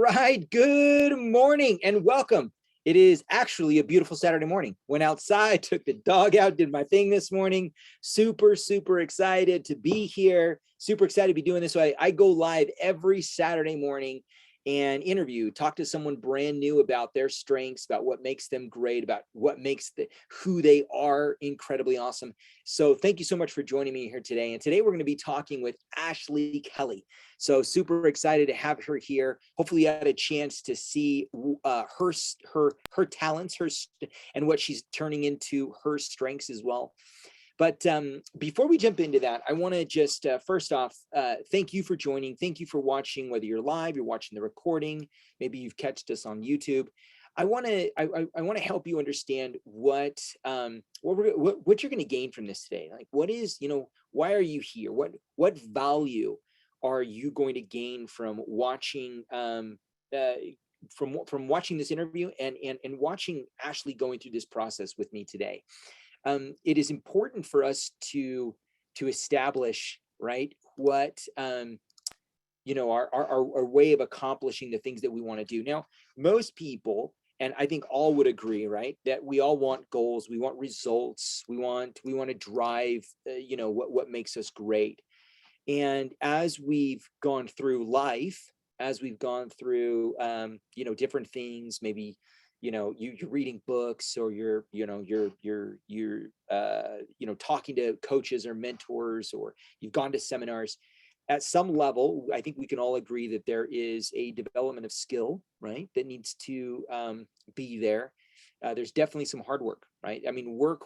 Right. Good morning and welcome. It is actually a beautiful Saturday morning. Went outside, took the dog out, did my thing this morning. Super excited to be here. Super excited to be doing this. So I go live every Saturday morning and talk to someone brand new about their strengths, about what makes them great, about what makes who they are incredibly awesome. So thank you so much for joining me here today. And today we're going to be talking with Ashley Kelly. So super excited to have her here. Hopefully you had a chance to see her talents, and what she's turning into her strengths as well. But before we jump into that, I want to just first off, thank you for joining. Thank you for watching, whether you're live, you're watching the recording, maybe you've catched us on YouTube. I want to help you understand what you're going to gain from this today. Like, what is, why are you here? What value are you going to gain from watching from watching this interview and watching Ashley going through this process with me today? It is important for us to establish, right, what our way of accomplishing the things that we want to do. Now, most people, and I think all would agree, right, that we all want goals, we want results, we want to drive what makes us great. And as we've gone through life, as we've gone through different things, maybe you're reading books, or you're talking to coaches or mentors, or you've gone to seminars. At some level, I think we can all agree that there is a development of skill, right, that needs to be there. There's definitely some hard work, right? I mean, work,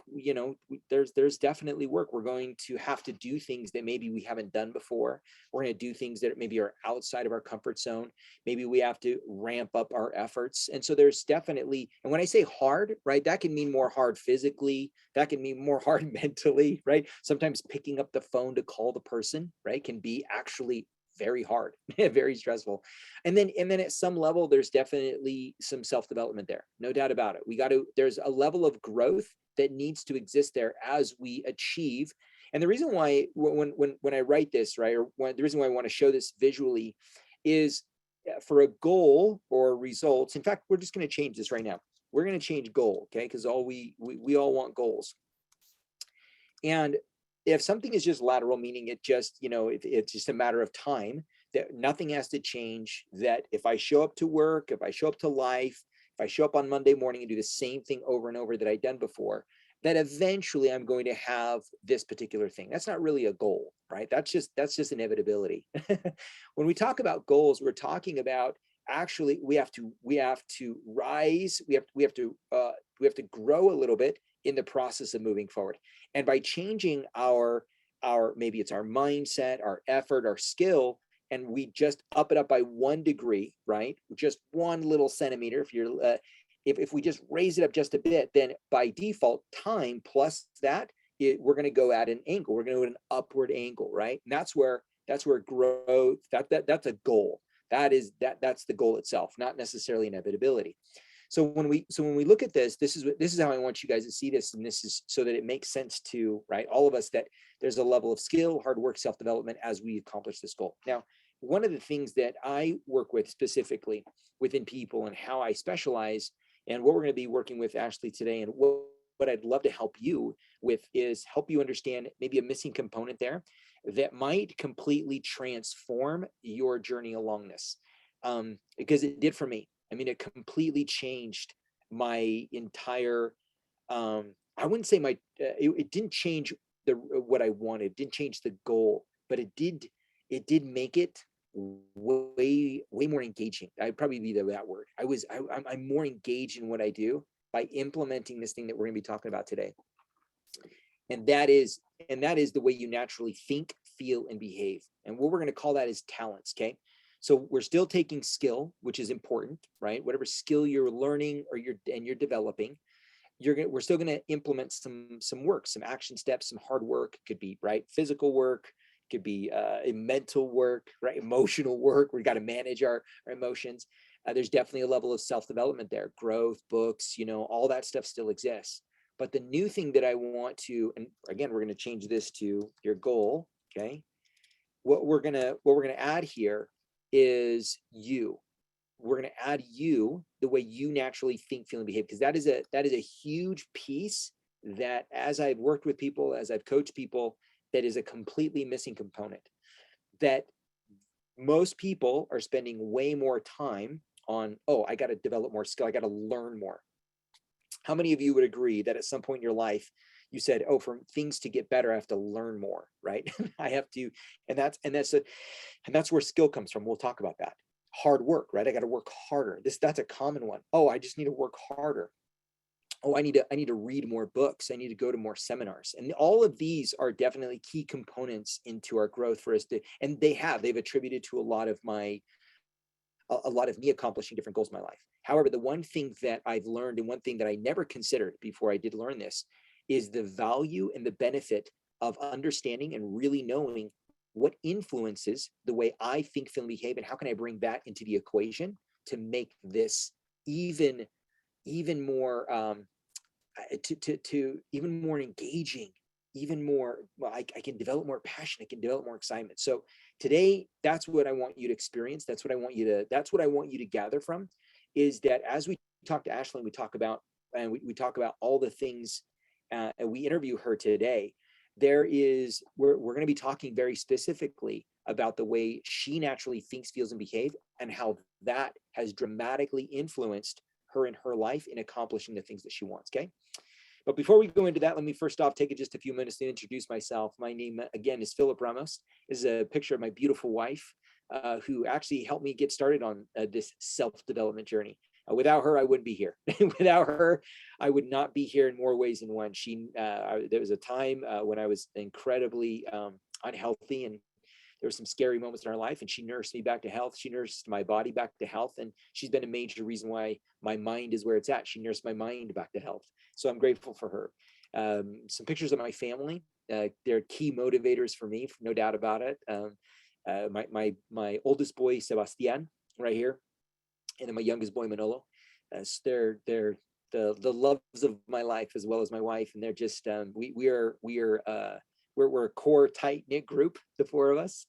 there's definitely work. We're going to have to do things that maybe we haven't done before. We're going to do things that maybe are outside of our comfort zone. Maybe we have to ramp up our efforts. And so there's definitely, and when I say hard, right, that can mean more hard physically, that can mean more hard mentally, right? Sometimes picking up the phone to call the person, right, can be actually very hard, very stressful. And then at some level, there's definitely some self-development there. No doubt about it. There's a level of growth that needs to exist there as we achieve. And the reason why, when I write this, right, the reason why I want to show this visually is for a goal or results. In fact, we're just going to change this right now. We're going to change goal, okay? Because we all want goals. And if something is just lateral, meaning it just, it's just a matter of time, that nothing has to change, that if I show up to work, if I show up to life, if I show up on Monday morning and do the same thing over and over that I've done before, that eventually I'm going to have this particular thing. That's not really a goal, right? That's just inevitability. When we talk about goals, we're talking about actually we have to rise, we have to grow a little bit in the process of moving forward. And by changing our maybe it's our mindset, our effort, our skill, and we just up it up by 1 degree, right, just 1 little centimeter, if we just raise it up just a bit, then by default, time plus that, we're going to go at an angle, we're going to go at an upward angle, right? And that's where growth, that's a goal. That's the goal itself, not necessarily inevitability. So when we look at this is how I want you guys to see this, and this is so that it makes sense to, right, all of us, that there's a level of skill, hard work, self-development as we accomplish this goal. Now, one of the things that I work with specifically within people and how I specialize, and what we're going to be working with Ashley today, and what I'd love to help you with, is help you understand maybe a missing component there that might completely transform your journey along this, because it did for me. I mean, it completely changed my entire, I wouldn't say it didn't change what I wanted, it didn't change the goal, but it did make it way more engaging. I'd probably be that word. I'm more engaged in what I do by implementing this thing that we're going to be talking about today. And that is the way you naturally think, feel, and behave. And what we're going to call that is talents. Okay. So we're still taking skill, which is important, right? Whatever skill you're learning or you're developing, we're still going to implement some work, some action steps, some hard work. It could be, right, physical work, it could be mental work, right, emotional work. We got to manage our emotions. There's definitely a level of self-development there, growth, books, all that stuff still exists. But the new thing that I want to, and again, we're going to change this to your goal. Okay. What we're going to add here is you. we're going to add you, the way you naturally think, feel, and behave, because that is a huge piece that, as I've worked with people, as I've coached people, that is a completely missing component. That most people are spending way more time on, oh, I got to develop more skill, I got to learn more. How many of you would agree that at some point in your life you said, oh, for things to get better, I have to learn more, right? I have to, and that's where skill comes from. We'll talk about that. Hard work, right? I got to work harder. That's a common one. Oh, I just need to work harder. Oh, I need to read more books. I need to go to more seminars. And all of these are definitely key components into our growth for us to, and they've attributed to a lot of me accomplishing different goals in my life. However, the one thing that I've learned, and one thing that I never considered before I did learn this, is the value and the benefit of understanding and really knowing what influences the way I think, feel, and behave, and how can I bring that into the equation to make this even more to even more engaging, even more, well, I can develop more passion, I can develop more excitement. So today, that's what I want you to experience. That's what I want you to gather from, is that as we talk to Ashley, we talk about, and we talk about all the things, and we interview her today, we're going to be talking very specifically about the way she naturally thinks, feels, and behave, and how that has dramatically influenced her in her life in accomplishing the things that she wants. Okay. But before we go into that, let me first off take just a few minutes to introduce myself. My name, again, is Philip Ramos. This is a picture of my beautiful wife, who actually helped me get started on this self-development journey. Without her, I wouldn't be here. Without her, I would not be here in more ways than one. There was a time when I was incredibly unhealthy, and there were some scary moments in our life, and she nursed me back to health. She nursed my body back to health. And she's been a major reason why my mind is where it's at. She nursed my mind back to health. So I'm grateful for her. Some pictures of my family. They're key motivators for me, no doubt about it. My oldest boy, Sebastian, right here. And then my youngest boy, Manolo. They're the loves of my life, as well as my wife. And they're just, we're a core, tight knit group, the four of us.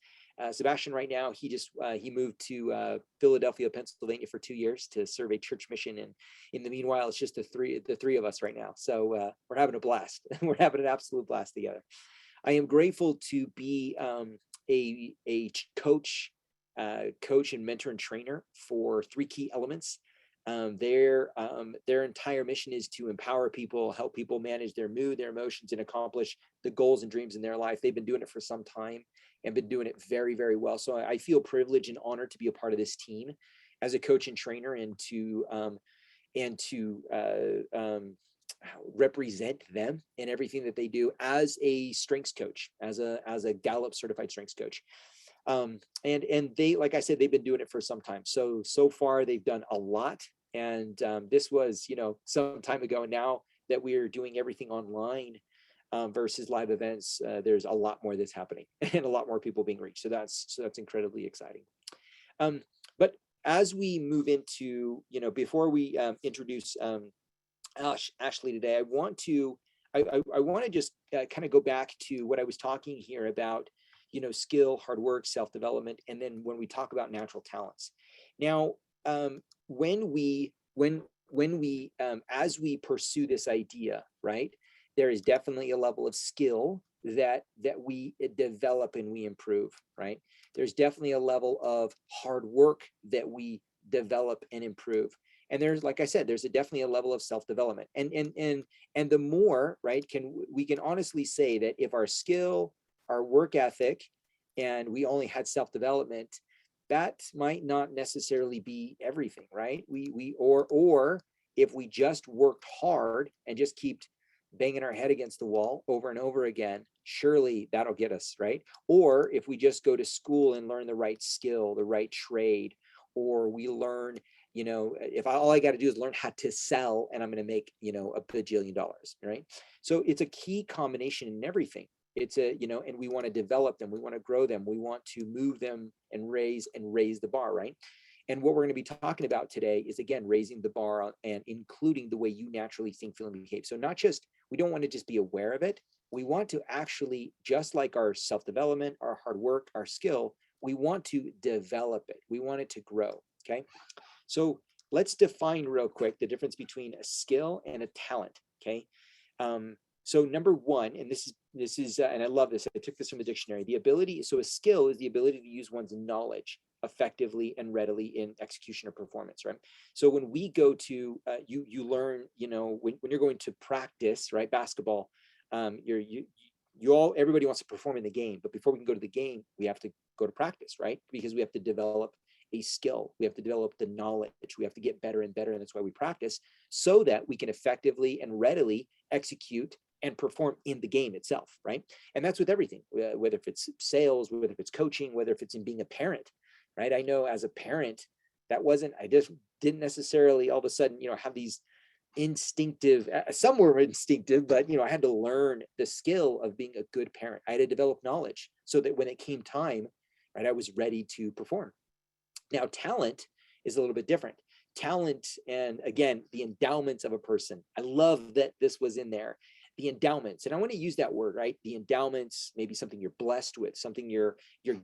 Sebastian right now, he moved to Philadelphia, Pennsylvania for 2 years to serve a church mission, and in the meanwhile, it's just the three of us right now. So we're having a blast. We're having an absolute blast together. I am grateful to be a coach and mentor and trainer for three key elements. Their entire mission is to empower people, help people manage their mood, their emotions, and accomplish the goals and dreams in their life. They've been doing it for some time and been doing it very, very well. So I feel privileged and honored to be a part of this team as a coach and trainer, and to represent them in everything that they do as a strengths coach, as a Gallup certified strengths coach. And they, like I said, they've been doing it for some time. So far they've done a lot. And this was, some time ago. And now that we're doing everything online versus live events, there's a lot more that's happening and a lot more people being reached. So that's incredibly exciting. But as we move into, before we introduce Ashley today, I want to just kind of go back to what I was talking here about, skill, hard work, self-development, and then when we talk about natural talents. Now, when we as we pursue this idea, right, there is definitely a level of skill that we develop and we improve, right? There's definitely a level of hard work that we develop and improve. And there's, like I said, there's definitely a level of self-development. And the more, right, we can honestly say that if our skill, our work ethic, and we only had self-development, that might not necessarily be everything, right? Or if we just worked hard and just keep banging our head against the wall over and over again, surely that'll get us, right? Or if we just go to school and learn the right skill, the right trade, or we learn, if all I got to do is learn how to sell, and I'm going to make, $1 bajillion, right? So it's a key combination in everything. It's and we want to develop them. We want to grow them. We want to move them and raise the bar, right? And what we're going to be talking about today is, again, raising the bar and including the way you naturally think, feel, and behave. So we don't want to just be aware of it. We want to actually, just like our self-development, our hard work, our skill, we want to develop it. We want it to grow, okay? So let's define real quick the difference between a skill and a talent. Okay. So number one, and this is, and I love this. I took this from the dictionary. The ability. So a skill is the ability to use one's knowledge effectively and readily in execution or performance, right? So when we go to, you learn, when you're going to practice, right, basketball, everybody wants to perform in the game, but before we can go to the game, we have to go to practice, right? Because we have to develop a skill. We have to develop the knowledge. We have to get better and better. And that's why we practice, so that we can effectively and readily execute and perform in the game itself, right? And that's with everything, whether if it's sales, whether if it's coaching, whether if it's in being a parent, right? I know as a parent, I just didn't necessarily all of a sudden, have these instinctive, some were instinctive, but I had to learn the skill of being a good parent. I had to develop knowledge so that when it came time, right, I was ready to perform. Now, talent is a little bit different. Talent, and again, the endowments of a person. I love that this was in there. The endowments, and I want to use that word, right? The endowments, maybe something you're blessed with, something you're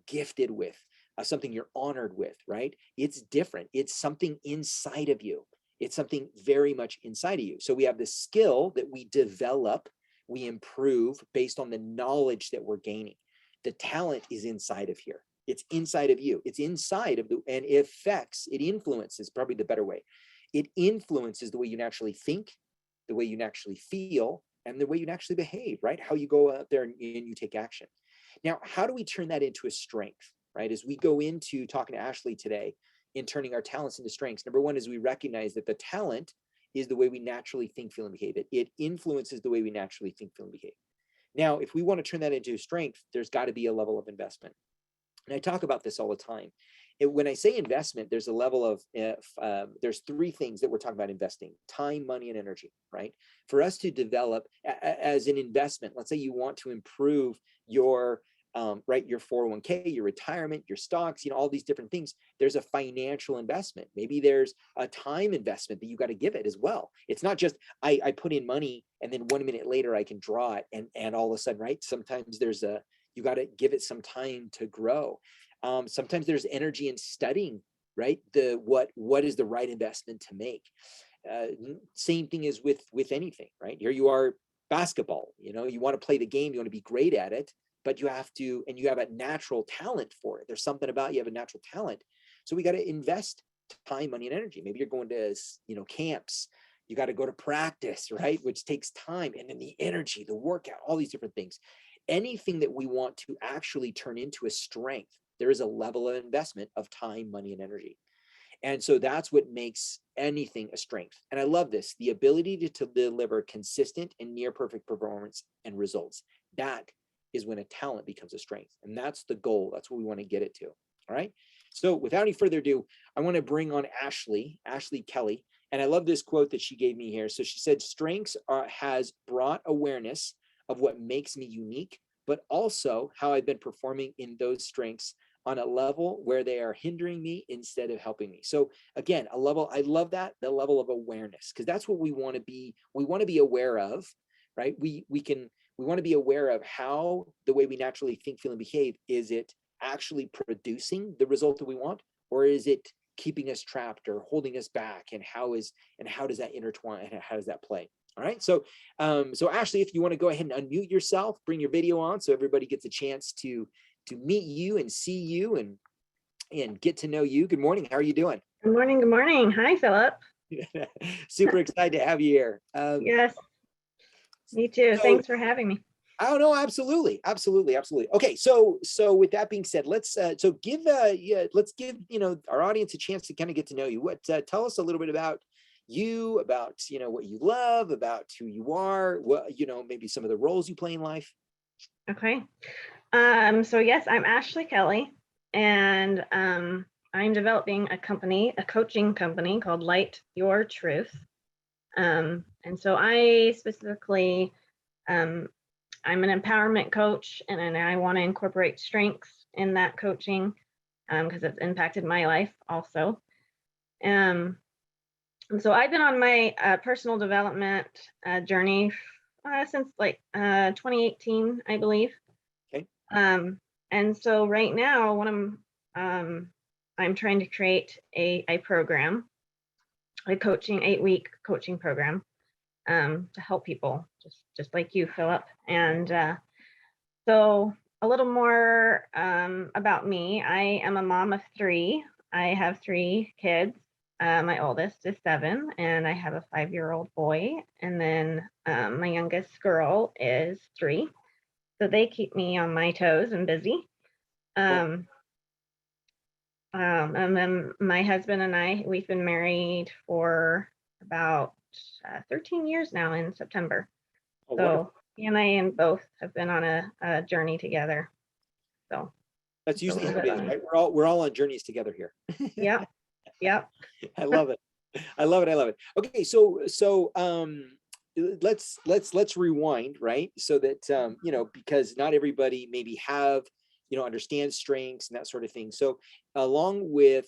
gifted with, something you're honored with, right? It's different. It's something inside of you. It's something very much inside of you. So we have the skill that we develop, we improve based on the knowledge that we're gaining. The talent is inside of here. It's inside of you. It's inside of and it influences, probably the better way. It influences the way you naturally think, the way you naturally feel, and the way you naturally behave, right? How you go out there and you take action. Now, how do we turn that into a strength, right? As we go into talking to Ashley today in turning our talents into strengths, number one is we recognize that the talent is the way we naturally think, feel, and behave. It influences the way we naturally think, feel, and behave. Now, if we want to turn that into strength, there's got to be a level of investment. And I talk about this all the time. When I say investment, there's a level of, there's three things that we're talking about investing: time, money, and energy, right? For us to develop as an investment, let's say you want to improve your, right, your 401k, your retirement, your stocks, all these different things. There's a financial investment. Maybe there's a time investment that you got to give it as well. It's not just, I put in money and then 1 minute later I can draw it and all of a sudden, right? Sometimes you got to give it some time to grow. Sometimes there's energy in studying, right? What is the right investment to make? Same thing is with anything, right? Here you are, basketball, you want to play the game, you want to be great at it, but you have to, and you have a natural talent for it. There's something about you have a natural talent. So we got to invest time, money, and energy. Maybe you're going to, camps. You got to go to practice, right? Which takes time, and then the energy, the workout, all these different things. Anything that we want to actually turn into a strength, there is a level of investment of time, money, and energy. And so that's what makes anything a strength. And I love this, the ability to deliver consistent and near perfect performance and results. That is when a talent becomes a strength. And that's the goal. That's what we want to get it to. All right. So without any further ado, I want to bring on Ashley Kelly. And I love this quote that she gave me here. So she said, strengths has brought awareness of what makes me unique, but also how I've been performing in those strengths on a level where they are hindering me instead of helping me. So again, I love that, the level of awareness, because that's what we want to be. We want to be aware of, right? We want to be aware of how the way we naturally think, feel, and behave, is it actually producing the result that we want, or is it keeping us trapped or holding us back? And how does that intertwine, and how does that play? All right. So, Ashley, if you want to go ahead and unmute yourself, bring your video on so everybody gets a chance to meet you and see you and get to know you. Good morning. How are you doing? Good morning. Good morning. Hi, Philip. Super excited to have you here. Yes. Me too. Thanks for having me. Oh no, absolutely. Okay, so with that being said, let's give our audience a chance to kind of get to know you. Tell us a little bit about you, about what you love, about who you are, what maybe some of the roles you play in life. Okay. So yes, I'm Ashley Kelly, and I'm developing a coaching company called Light Your Truth. And so I specifically, I'm an empowerment coach, and I want to incorporate strengths in that coaching because it's impacted my life also. And so I've been on my personal development journey since like 2018, I believe. Okay. And so right now, I'm trying to create a program a coaching 8-week coaching program to help people just like you, Philip. And so a little more about me. I am a mom of three. I have three kids. My oldest is 7, and I have a 5-year-old boy. And then my youngest girl is 3. So they keep me on my toes and busy. Well, And then my husband and I, we've been married for about 13 years now in September. oh, wonderful. So he and I and both have been on a journey together. So That's it's a usually little how bit it is, on. right? We're all on journeys together here. Yep. Yep. I love it. I love it. I love it. Okay, so let's rewind, right? So that because not everybody maybe have, understand strengths and that sort of thing. So along with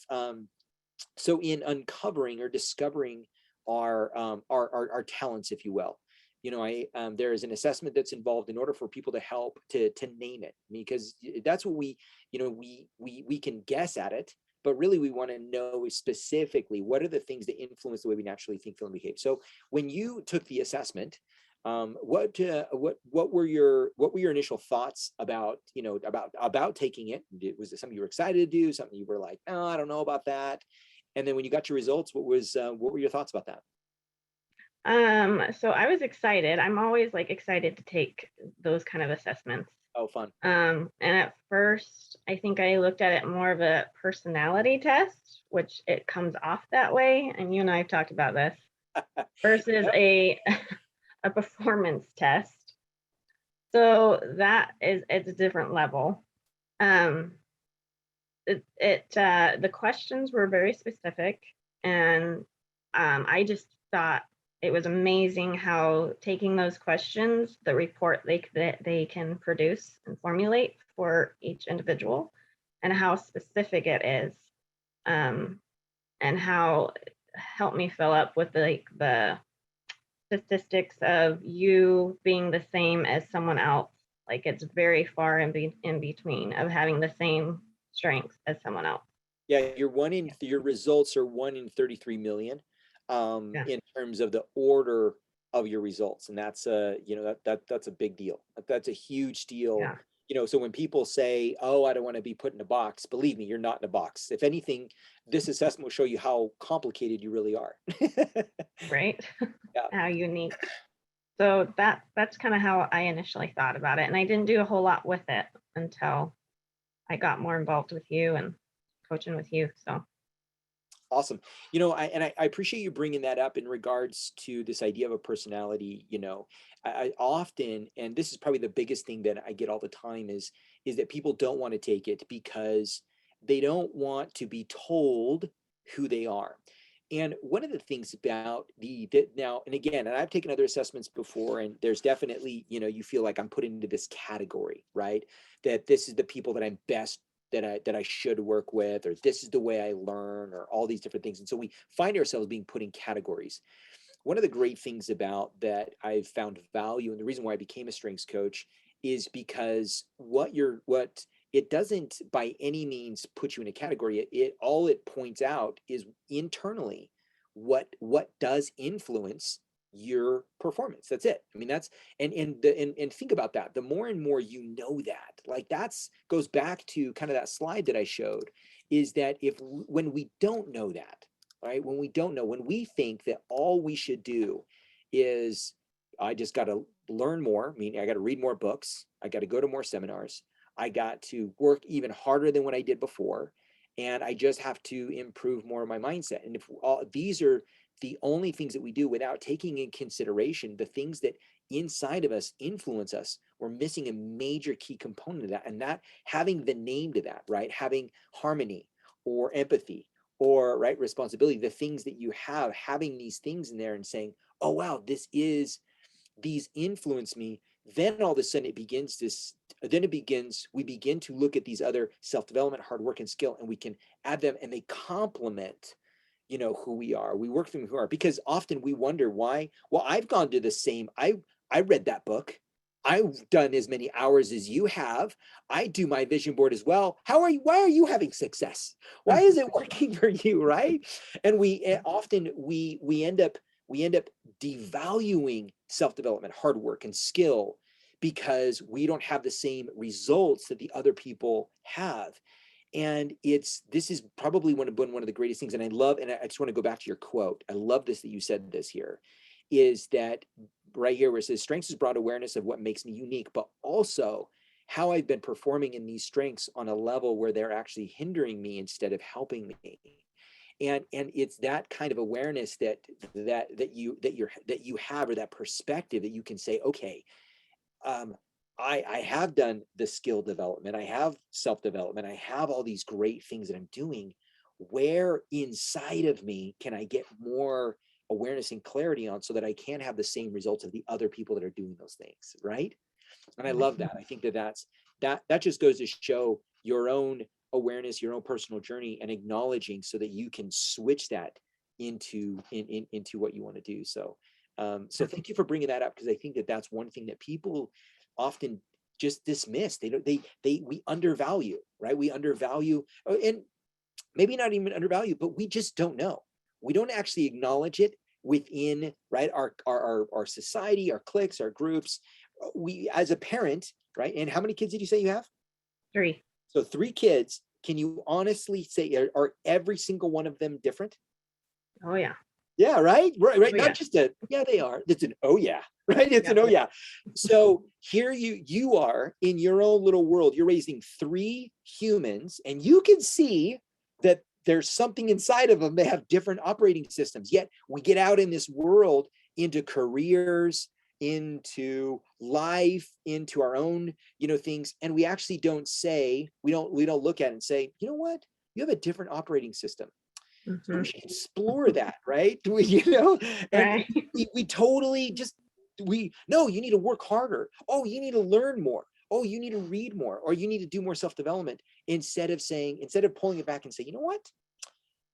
so in uncovering or discovering our talents, if you will, I there is an assessment that's involved in order for people to help to name it, because that's what we can guess at it, but really we want to know specifically what are the things that influence the way we naturally think, feel, and behave. So when you took the assessment, what were your initial thoughts about about taking it? Was it something you were excited to do, something you were like, oh, I don't know about that? And then when you got your results, what were your thoughts about that? So I was excited. I'm always like excited to take those kind of assessments. Oh, fun. And at first, I think I looked at it more of a personality test, which it comes off that way. And you and I have talked about this versus Yep. a performance test. So it's a different level. Um, the questions were very specific, and I just thought it was amazing how taking those questions, the report that they can produce and formulate for each individual, and how specific it is, um, and how it helped me fill up with the statistics of you being the same as someone else. Like it's very far in between of having the same strengths as someone else. Yeah, Yeah. your results are 1 in 33 million, Yeah. in terms of the order of your results, and that's that's a big deal. That's a huge deal. Yeah. So when people say, "Oh, I don't want to be put in a box," believe me, you're not in a box. If anything, this assessment will show you how complicated you really are. Right. Yeah. How unique. So that's kind of how I initially thought about it. And I didn't do a whole lot with it until I got more involved with you and coaching with you. So Awesome. I appreciate you bringing that up in regards to this idea of a personality. I often, and this is probably the biggest thing that I get all the time, is that people don't want to take it because they don't want to be told who they are. And one of the things about now, and again, and I've taken other assessments before, and there's definitely, you feel like I'm put into this category, right? That this is the people that I'm best that I should work with, or this is the way I learn, or all these different things. And so we find ourselves being put in categories. One of the great things about that I've found value, and the reason why I became a strengths coach, is because what it doesn't by any means put you in a category. It all it points out is internally what does influence your performance. That's it. I mean, that's and think about that. The more and more you know that, like that's goes back to kind of that slide that I showed, is that if when we don't know that, right? When we don't know, when we think that all we should do is, I just got to learn more, meaning I got to read more books, I got to go to more seminars, I got to work even harder than what I did before, and I just have to improve more of my mindset. And if all these are the only things that we do without taking in consideration the things that inside of us influence us, we're missing a major key component of that. And that having the name to that, right? Having harmony or empathy or right responsibility, the things that you have, having these things in there and saying, oh wow, these influence me. Then all of a sudden we begin to look at these other self-development, hard work, and skill, and we can add them, and they complement who we are. We work from who we are, because often we wonder why. Well, I've gone to the same, I read that book, I've done as many hours as you have. I do my vision board as well. Why are you having success? Why is it working for you? Right. And often we end up devaluing self-development, hard work, and skill because we don't have the same results that the other people have. And this is probably one of the greatest things. And I just want to go back to your quote. I love this, that you said this here, is that right here where it says strengths is broad awareness of what makes me unique, but also how I've been performing in these strengths on a level where they're actually hindering me instead of helping me. And it's that kind of awareness that you have, or that perspective that you can say, okay, I have done the skill development, I have self-development, I have all these great things that I'm doing. Where inside of me can I get more awareness and clarity on, so that I can have the same results of the other people that are doing those things, right? And I love that. I think that just goes to show your own awareness, your own personal journey, and acknowledging, so that you can switch that into what you want to do. So thank you for bringing that up, because I think that that's one thing that people often just dismiss. We undervalue, right? We undervalue, and maybe not even undervalue, but we just don't know. We don't actually acknowledge it within, right, our society, our cliques, our groups. We, as a parent, right? And how many kids did you say you have? 3. So 3 kids. Can you honestly say, are every single one of them different? Oh yeah. Yeah, right. Oh, Not yeah. just yeah, they are. It's an oh yeah, right? It's an oh yeah. So here you are in your own little world. You're raising 3 humans, and you can see that there's something inside of them. They have different operating systems. Yet we get out in this world, into careers, into life, into our own, things, and we actually don't say, we don't look at it and say, you know what, you have a different operating system. So we should explore that, right? And Right. we totally just, no, you need to work harder. Oh, you need to learn more. Oh, you need to read more, or you need to do more self-development, instead of pulling it back and say, you know what?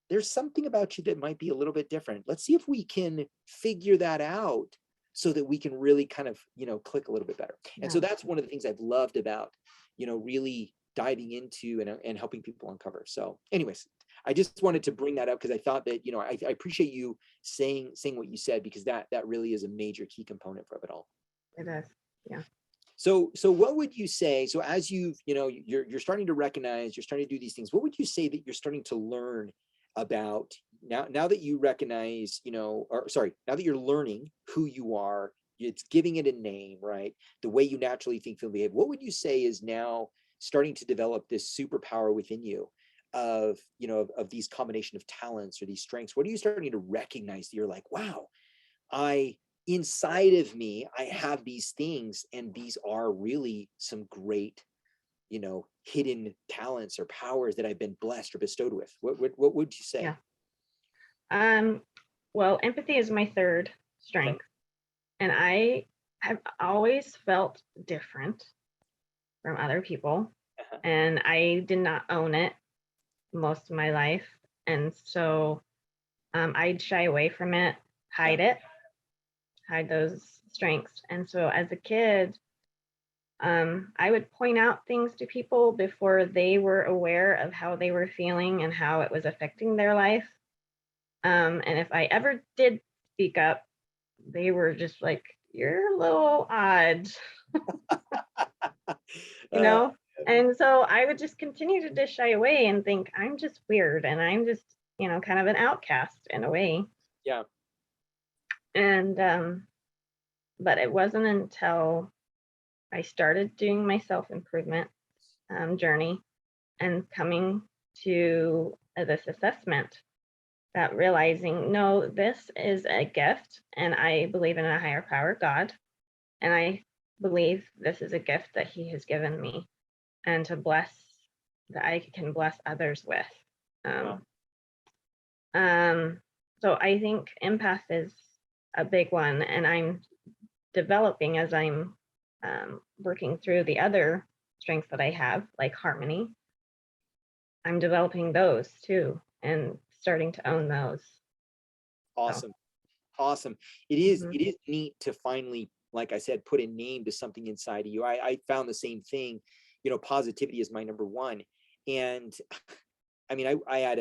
There's something about you that might be a little bit different. Let's see if we can figure that out, so that we can really kind of, click a little bit better. And so that's one of the things I've loved about, really diving into and helping people uncover. So anyways, I just wanted to bring that up, because I thought that, I appreciate you saying what you said, because that really is a major key component of it all. It is. Yeah. So what would you say, so as you're starting to recognize, you're starting to do these things, what would you say that you're starting to learn about now that you recognize, now that you're learning who you are, it's giving it a name, right? The way you naturally think, feel, behave. What would you say is now starting to develop this superpower within you of, of these combination of talents or these strengths? What are you starting to recognize that you're like, wow, inside of me, I have these things, and these are really some great, hidden talents or powers that I've been blessed or bestowed with? What would you say? Yeah. Well, empathy is my 3rd strength. And I have always felt different from other people. And I did not own it most of my life. And so I'd shy away from it, hide those strengths. And so as a kid, I would point out things to people before they were aware of how they were feeling and how it was affecting their life. And if I ever did speak up, they were just like, you're a little odd, And so I would just continue to just shy away and think I'm just weird and I'm just, kind of an outcast in a way. Yeah. And but it wasn't until I started doing my self-improvement journey and coming to this assessment, that realizing, no, this is a gift, and I believe in a higher power, God, and I believe this is a gift that He has given me, and that I can bless others with. So I think empath is a big one, and I'm developing as I'm working through the other strengths that I have, like harmony. I'm developing those too, and starting to own those. Awesome. Awesome. It is neat to finally like I said, put a name to something inside of you. I found the same thing, positivity is my number one. And I mean, I had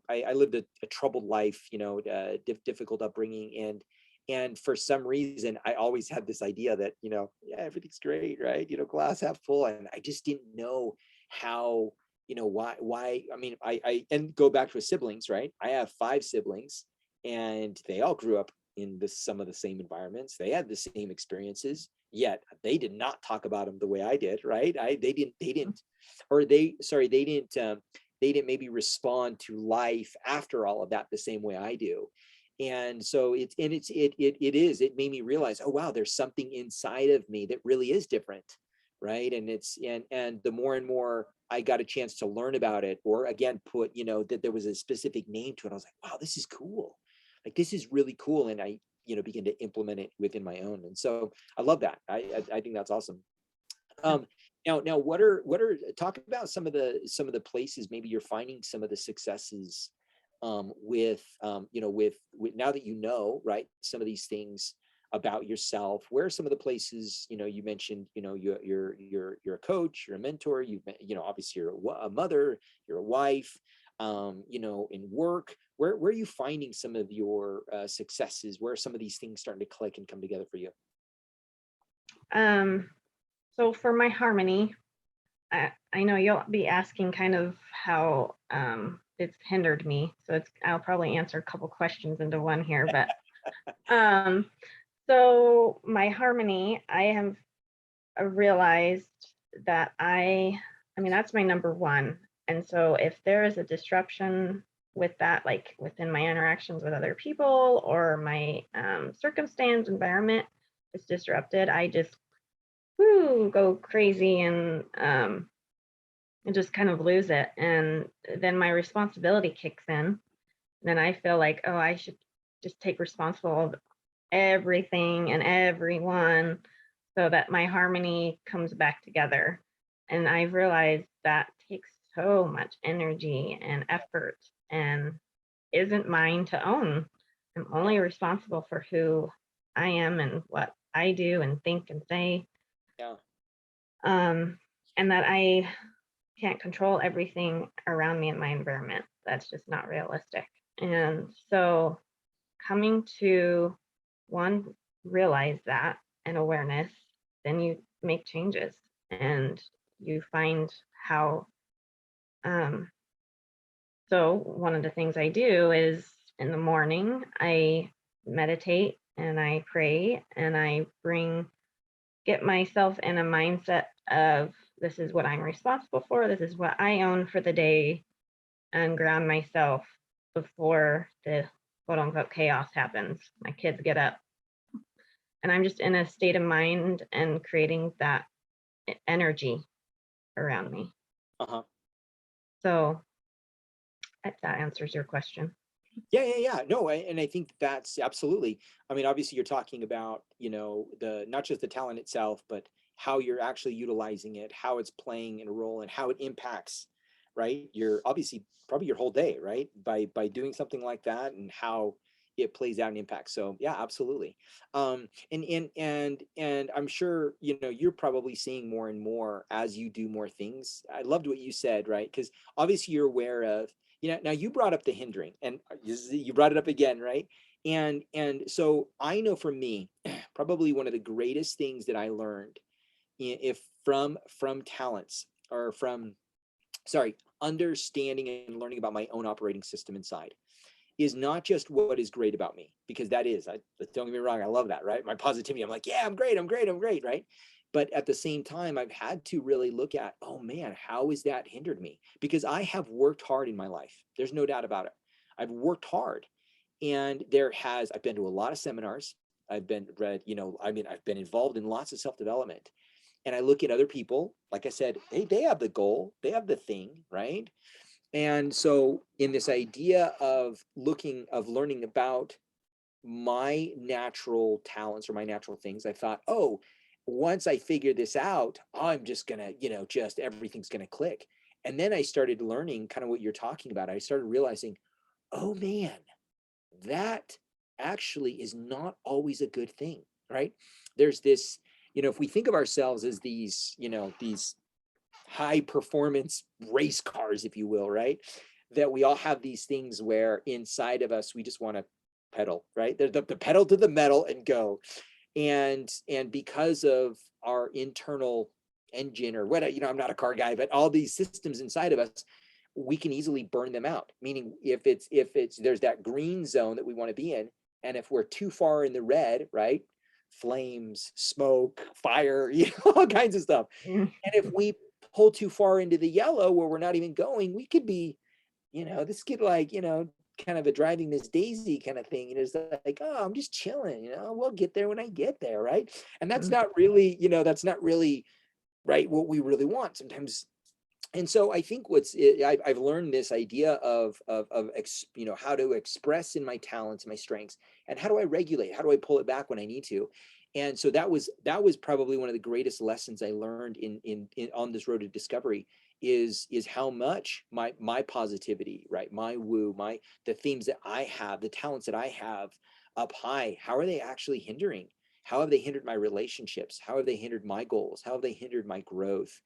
I lived a troubled life, difficult upbringing. And for some reason, I always had this idea that, yeah, everything's great, right? Glass half full. And I just didn't know how, I mean, and go back to siblings, right? I have 5 siblings and they all grew up in some of the same environments. They had the same experiences, yet they did not talk about them the way I did, right? They didn't maybe respond to life after all of that the same way I do. And so it made me realize, oh wow, there's something inside of me that really is different, right? And the more and more I got a chance to learn about it, or again put, that there was a specific name to it, I was like, wow, this is cool. Like, this is really cool. And I begin to implement it within my own. And so I love that. I think that's awesome. Now what are talk about some of the places maybe you're finding some of the successes with now that right, some of these things about yourself. Where are some of the places, you mentioned, you're a coach, you're a mentor, obviously you're a mother, you're a wife, in work. Where are you finding some of your successes? Where are some of these things starting to click and come together for you? So for my harmony, I know you'll be asking kind of how it's hindered me. So I'll probably answer a couple questions into one here, but so my harmony, I have realized that I mean, that's my number one. And so if there is a disruption with that, like within my interactions with other people or my circumstance, environment is disrupted, I just go crazy and just kind of lose it. And then my responsibility kicks in. Then I feel like, oh, I should just take responsible of everything and everyone so that my harmony comes back together. And I've realized that takes so much energy and effort and isn't mine to own. I'm only responsible for who I am and what I do and think and say. Yeah. And that I can't control everything around me in my environment. That's just not realistic. And so coming to one, realize that and awareness, then you make changes and you find how. So one of the things I do is in the morning, I meditate and I pray and I get myself in a mindset of this is what I'm responsible for, this is what I own for the day, and ground myself before the quote unquote chaos happens. My kids get up. And I'm just in a state of mind and creating that energy around me. Uh-huh. So if that answers your question. Yeah. No, and I think that's absolutely. I mean, obviously, you're talking about the not just the talent itself, but how you're actually utilizing it, how it's playing in a role, and how it impacts, right? You're obviously probably your whole day, right? By doing something like that, and how it plays out and impacts. So yeah, absolutely. And I'm sure you're probably seeing more and more as you do more things. I loved what you said, right? Because obviously you're aware of now you brought up the hindering and you brought it up again, right? And so I know for me, probably one of the greatest things that I learned if from talents or from understanding and learning about my own operating system inside is not just what is great about me, because that is, don't get me wrong, I love that, right? My positivity, I'm like, yeah, I'm great, right? But at the same time, I've had to really look at, oh man, how has that hindered me? Because I have worked hard in my life. There's no doubt about it. I've worked hard. And I've been to a lot of seminars. I've been I've been involved in lots of self-development. And I look at other people, like I said, hey, they have the goal, they have the thing, right? And so in this idea of learning about my natural talents or my natural things, I thought, oh, once I figure this out, I'm just gonna, just everything's gonna click. And then I started learning kind of what you're talking about. I started realizing, oh man, that actually is not always a good thing. right? There's this, if we think of ourselves as these, these high performance race cars, if you will, right? That we all have these things where inside of us, we just want to pedal, right? The pedal to the metal and go. And because of our internal engine or what, I'm not a car guy, but all these systems inside of us, we can easily burn them out. Meaning if it's there's that green zone that we want to be in, and if we're too far in the red, right? Flames, smoke, fire, all kinds of stuff. Mm. And if we pull too far into the yellow where we're not even going, we could be, this could like, kind of a driving Miss Daisy kind of thing. It's like, oh, I'm just chilling, we'll get there when I get there, right? And that's Mm. not really, right, what we really want sometimes. And so I think I've learned this idea of how to express in my talents and my strengths, and how do I regulate, how do I pull it back when I need to. And so that was probably one of the greatest lessons I learned in on this road to discovery, is how much my positivity, right, my woo, the themes that I have, the talents that I have up high, how are they actually hindering? How have they hindered my relationships? How have they hindered my goals? How have they hindered my growth?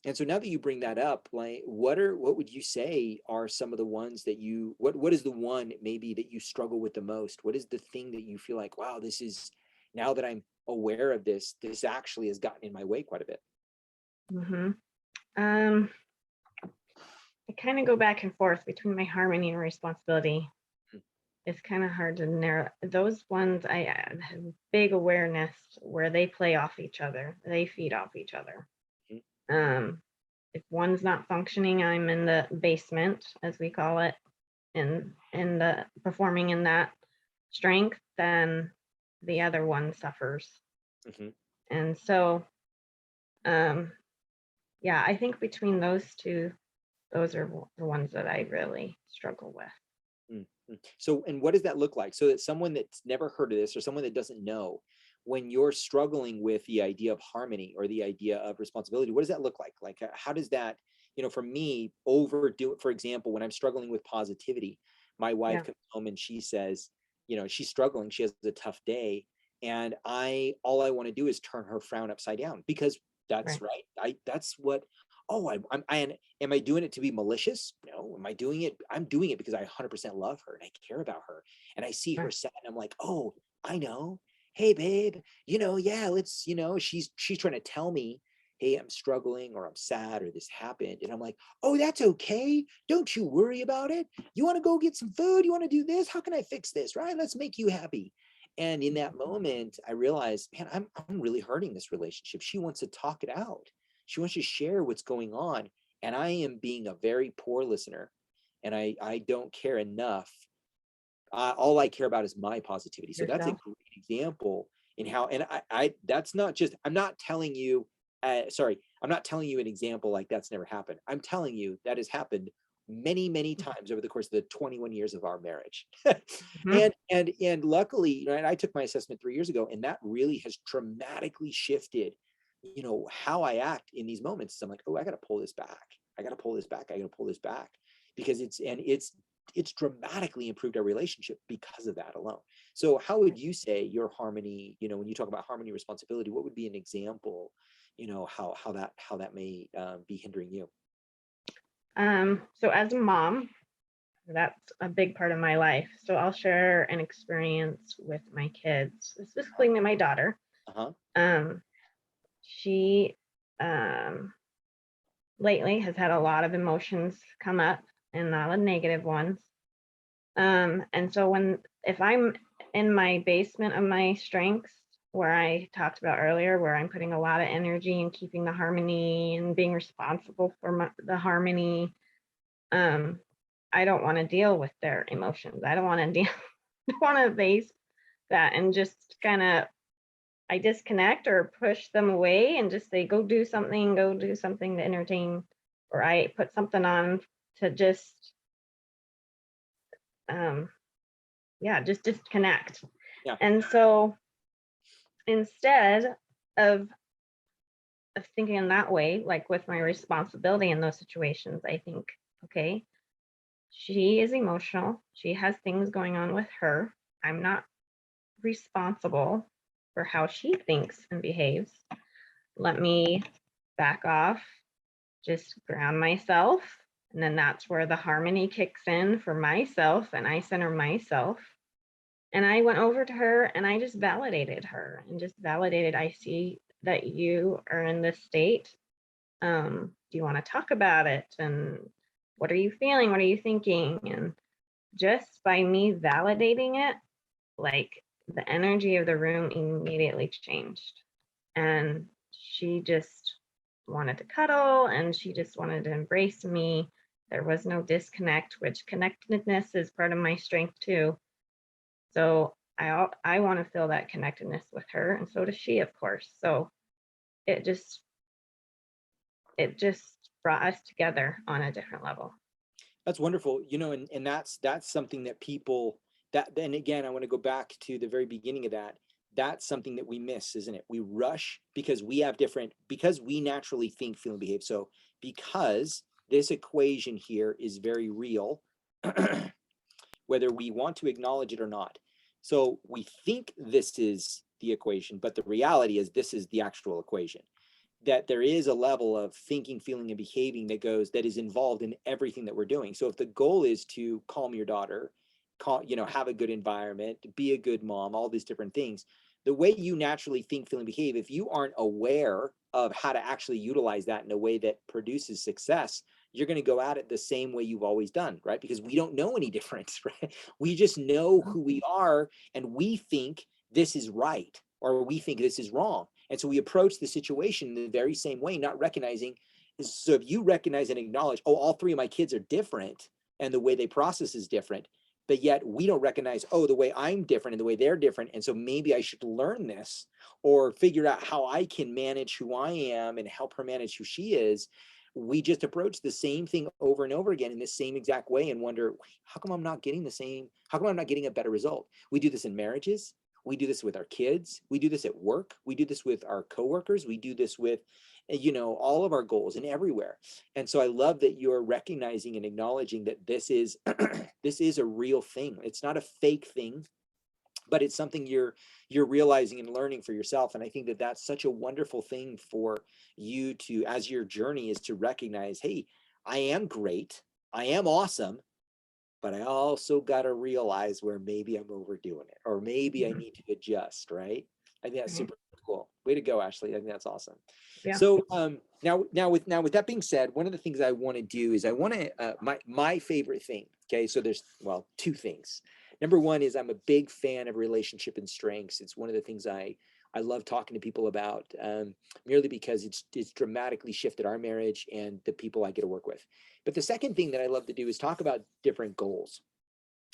And so now that you bring that up, like, what would you say are some of the ones that what is the one maybe that you struggle with the most? What is the thing that you feel like, wow, this is, now that I'm aware of this actually has gotten in my way quite a bit? Mhm. Um, I kind of go back and forth between my harmony and responsibility. Mm. It's kind of hard to narrow those ones. I have big awareness where they play off each other. They feed off each other. Mm. Um, if one's not functioning, I'm in the basement, as we call it, in the performing in that strength, then the other one suffers. Mhm. And so, um, yeah, I think between those two, those are the ones that I really struggle with. Mm, mm. So, and what does that look like? So that someone that's never heard of this, or someone that doesn't know, when you're struggling with the idea of harmony or the idea of responsibility, what does that look like? Like, how does that, for me, overdo it? For example, when I'm struggling with positivity, my wife Yeah, comes home and she says, she's struggling, she has a tough day. And all I want to do is turn her frown upside down, because that's right. right. That's what, oh, am I doing it to be malicious? No. Am I doing it? I'm doing it because I 100% love her and I care about her. And I see her Right. sad and I'm like, oh, I know. Hey, babe, yeah, let's, she's trying to tell me, hey, I'm struggling or I'm sad or this happened. And I'm like, oh, that's okay. Don't you worry about it. You want to go get some food? You want to do this? How can I fix this? Right? Let's make you happy. And in that moment, I realized, man, I'm really hurting this relationship. She wants to talk it out. She wants to share what's going on. And I am being a very poor listener. And I don't care enough. All I care about is my positivity. So that's a Yourself. great example in how, and that's not just, I'm not telling you, I'm not telling you an example like that's never happened. I'm telling you that has happened many, many times over the course of the 21 years of our marriage. Mhm. And luckily, and I took my assessment 3 years ago, and that really has dramatically shifted, how I act in these moments. I'm like, oh, I got to pull this back. I got to pull this back. I got to pull this back, because it's dramatically improved our relationship because of that alone. So how would you say your harmony, when you talk about harmony responsibility, what would be an example, how that may be hindering you? So as a mom, that's a big part of my life. So I'll share an experience with my kids, specifically my daughter. Uh-huh. Um, she um, lately has had a lot of emotions come up, and a lot of negative ones. And so if I'm in my basement of my strengths, where I talked about earlier, where I'm putting a lot of energy in keeping the harmony and being responsible for the harmony, um, I don't want to deal with their emotions. I don't want to deal, I want to face that and just kind of I disconnect or push them away and just say, go do something to entertain, or I put something on to just um yeah, just disconnect. Yeah. And so instead of thinking in that way, like with my responsibility in those situations, I think, okay, she is emotional. She has things going on with her. I'm not responsible for how she thinks and behaves. Let me back off, just ground myself. And then that's where the harmony kicks in for myself, and I center myself. And I went over to her and I just validated her and just validated, I see that you are in this state. Do you want to talk about it? And what are you feeling? What are you thinking? And just by me validating it, like the energy of the room immediately changed. And she just wanted to cuddle and she just wanted to embrace me. There was no disconnect, which connectedness is part of my strength too. So I want to feel that connectedness with her, and so does she, of course. So it just brought us together on a different level. That's wonderful. And that's something that people, that then again, I want to go back to the very beginning of that. That's something that we miss, isn't it? We rush because because we naturally think, feel, and behave. So because this equation here is very real, whether we want to acknowledge it or not. So we think this is the equation, but the reality is this is the actual equation. That there is a level of thinking, feeling, and behaving that is involved in everything that we're doing. So if the goal is to calm your daughter, have a good environment, be a good mom, all these different things, the way you naturally think, feel, and behave, if you aren't aware of how to actually utilize that in a way that produces success, you're going to go at it the same way you've always done, right? Because we don't know any different, right? We just know who we are, and we think this is right, or we think this is wrong. And so we approach the situation in the very same way, not recognizing. So if you recognize and acknowledge, oh, all three of my kids are different and the way they process is different, but yet we don't recognize, oh, the way I'm different and the way they're different. And so maybe I should learn this or figure out how I can manage who I am and help her manage who she is. We just approach the same thing over and over again in the same exact way and wonder, how come I'm not getting the same? How come I'm not getting a better result? We do this in marriages. We do this with our kids. We do this at work. We do this with our coworkers. We do this with, all of our goals and everywhere. And so I love that you're recognizing and acknowledging that this is this is a real thing. It's not a fake thing, but it's something you're realizing and learning for yourself. And I think that that's such a wonderful thing for you to, as your journey is to recognize, hey, I am great. I am awesome. But I also got to realize where maybe I'm overdoing it, or maybe I need to adjust, right? I think that's super cool. Way to go, Ashley. I think that's awesome. Yeah. So now with that being said, one of the things I want to do is I want to my favorite thing. Okay, so there's two things. Number one is I'm a big fan of relationship and strengths. It's one of the things I love talking to people about, merely because it's dramatically shifted our marriage and the people I get to work with. But the second thing that I love to do is talk about different goals,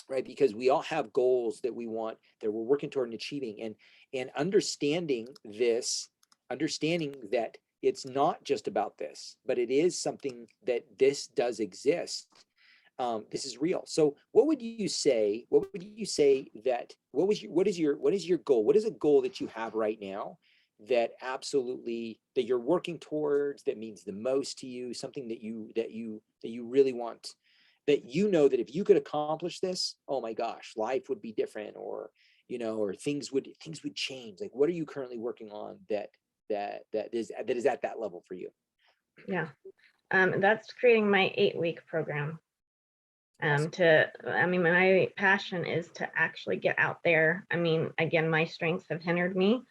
right? Because we all have goals that we want, that we're working toward and achieving, and understanding that it's not just about this, but it is something that this does exist. This is real. So what is your goal? What is a goal that you have right now that you're working towards, that means the most to you, something that you really want, that that if you could accomplish this, oh my gosh, life would be different, or things would change. Like, what are you currently working on that is at that level for you? Yeah. That's creating my 8-week program. My passion is to actually get out there. Again, my strengths have hindered me,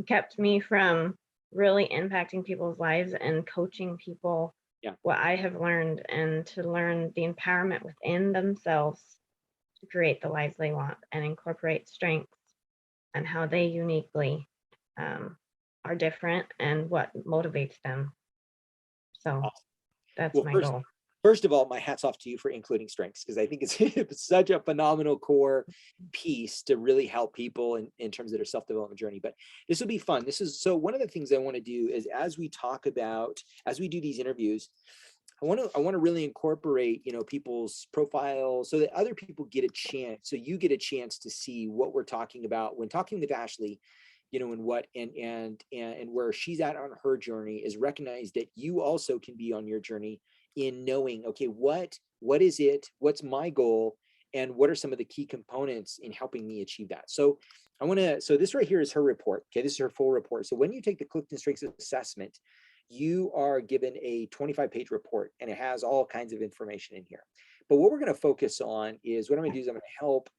kept me from really impacting people's lives and coaching people. Yeah. What I have learned, and to learn the empowerment within themselves to create the lives they want and incorporate strengths and how they uniquely are different and what motivates them. So that's my goal. First of all, my hat's off to you for including strengths, because I think it's such a phenomenal core piece to really help people in terms of their self-development journey. But this will be fun. So one of the things I want to do is, as we do these interviews, I want to really incorporate, people's profiles so that other people get a chance. So you get a chance to see what we're talking about when talking with Ashley, and where she's at on her journey, is recognize that you also can be on your journey in knowing, okay, what is it? What's my goal? and what are some of the key components in helping me achieve that. So so this right here is her report. Okay, this is her full report. So when you take the Clifton Strengths Assessment, you are given a 25-page report, and it has all kinds of information in here. But what we're going to focus on is what I'm going to do is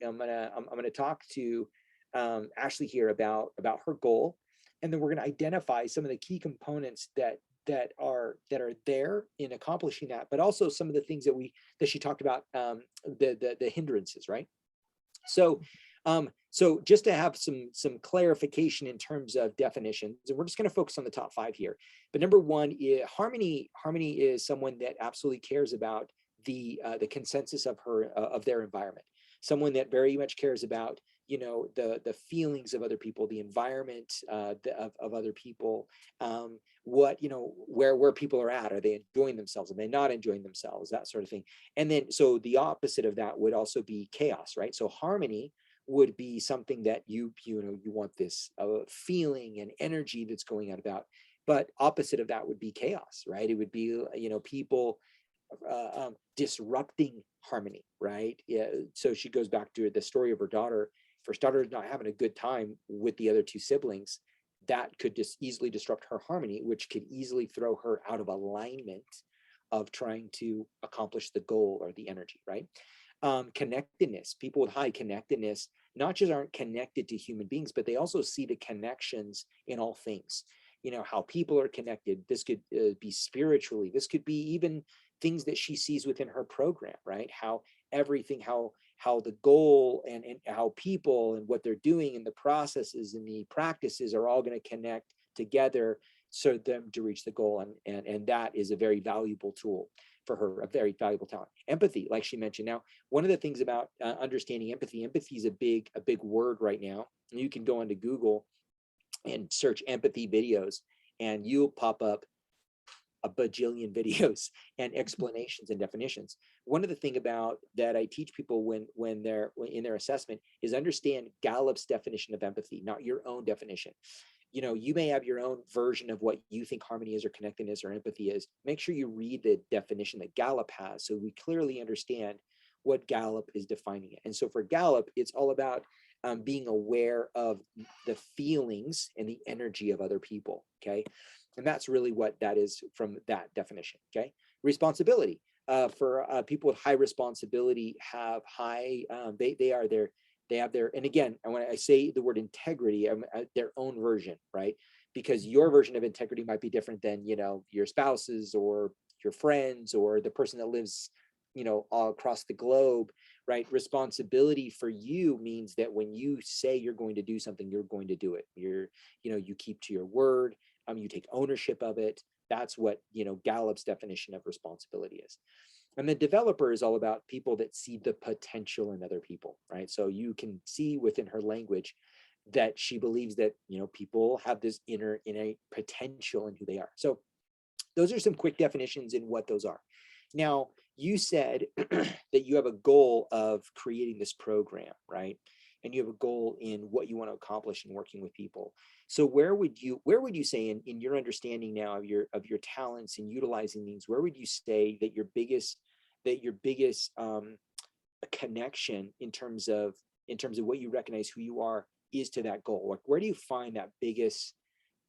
I'm going to talk to Ashley here about her goal, and then we're going to identify some of the key components that are there in accomplishing that, but also some of the things that she talked about, the hindrances, right? So so just to have some clarification in terms of definitions, and we're just going to focus on the top 5 here. But number 1 is Harmony is someone that absolutely cares about the consensus of of their environment. Someone that very much cares about, you know, the feelings of other people, the environment of other people, what, you know, where people are at. Are they enjoying themselves? Are they not enjoying themselves? That sort of thing. And then so the opposite of that would also be chaos, right? So harmony would be something that you want this feeling and energy that's going on about. But opposite of that would be chaos, right? It would be, you know, people disrupting harmony, right? Yeah. So she goes back to the story of her daughter. If her daughter is not having a good time with the other 2 siblings, that could just easily disrupt her harmony, which could easily throw her out of alignment of trying to accomplish the goal or the energy, right? Connectedness. People with high connectedness not just aren't connected to human beings, but they also see the connections in all things. You know, how people are connected. This could be spiritually. This could be even things that she sees within her program, right? How everything, how the goal and how people and what they're doing and the processes and the practices are all going to connect together so them to reach the goal. And that is a very valuable tool for her, a very valuable talent. Empathy, like she mentioned. Now, one of the things about understanding empathy is a big word right now. You can go into Google and search empathy videos, and you'll pop up a bajillion videos and explanations and definitions. One of the things about that I teach people when they're in their assessment is understand Gallup's definition of empathy, not your own definition. You know, you may have your own version of what you think harmony is or connectedness or empathy is. Make sure you read the definition that Gallup has so we clearly understand what Gallup is defining it. And so for Gallup, it's all about being aware of the feelings and the energy of other people, okay? And that's really what that is from that definition, okay? Responsibility. For people with high responsibility have high, they have their, and again, when I say the word integrity, their own version, right? Because your version of integrity might be different than, you know, your spouse's or your friends or the person that lives, you know, all across the globe, right? Responsibility for you means that when you say you're going to do something, you're going to do it. You know, you keep to your word, you take ownership of it. That's what, you know, Gallup's definition of responsibility is. And the developer is all about people that see the potential in other people, right? So you can see within her language that she believes that, you know, people have this innate potential in who they are. So those are some quick definitions in what those are. Now, you said that you have a goal of creating this program, right? And you have a goal in what you want to accomplish in working with people. So where would you say in your understanding now of your talents and utilizing these, where would you say that your biggest connection in terms of what you recognize who you are is to that goal? Like, where do you find that biggest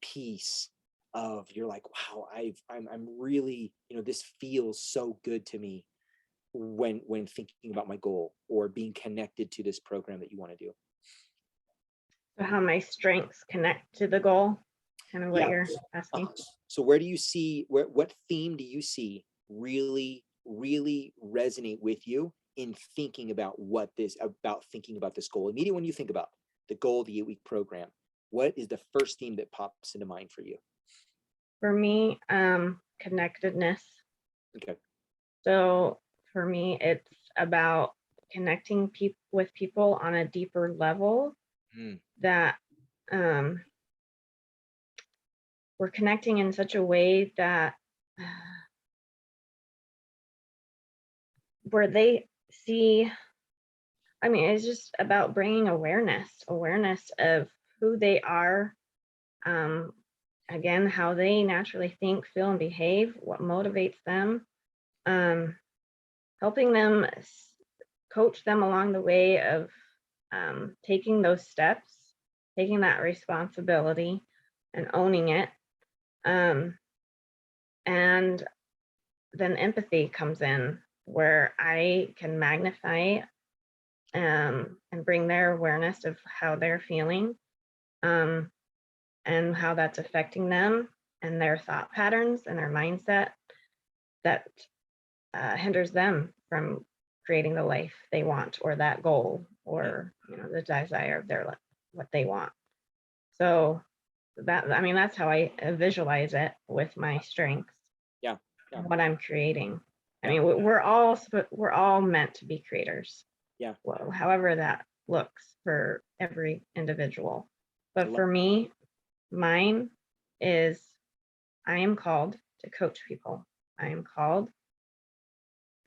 piece of you're like, wow, I'm really, you know, this feels so good to me when thinking about my goal or being connected to this program that you want to do? So how my strengths connect to the goal, kind of what Yeah. you're asking. So where do you see, what theme do you see really resonate with you in thinking about thinking about this goal? Immediately when you think about the goal of the 8-week program, what is the first theme that pops into mind for you? For me, connectedness. Okay. So for me, it's about connecting with people on a deeper level, that we're connecting in such a way that where they see, I mean, it's just about bringing awareness of who they are, again, how they naturally think, feel, and behave, what motivates them, helping them coach them along the way of taking those steps, taking that responsibility and owning it. Um, and then empathy comes in where I can magnify and bring their awareness of how they're feeling, um, and how that's affecting them and their thought patterns and their mindset that hinders them from creating the life they want, or that goal, or the desire of their what they want. So that, I mean, that's how I visualize it with my strengths, Yeah. Yeah. what I'm creating. I Yeah. mean, we're all meant to be creators. Yeah. Well, however that looks for every individual. I But love for me, mine is, I am called to coach people. I am called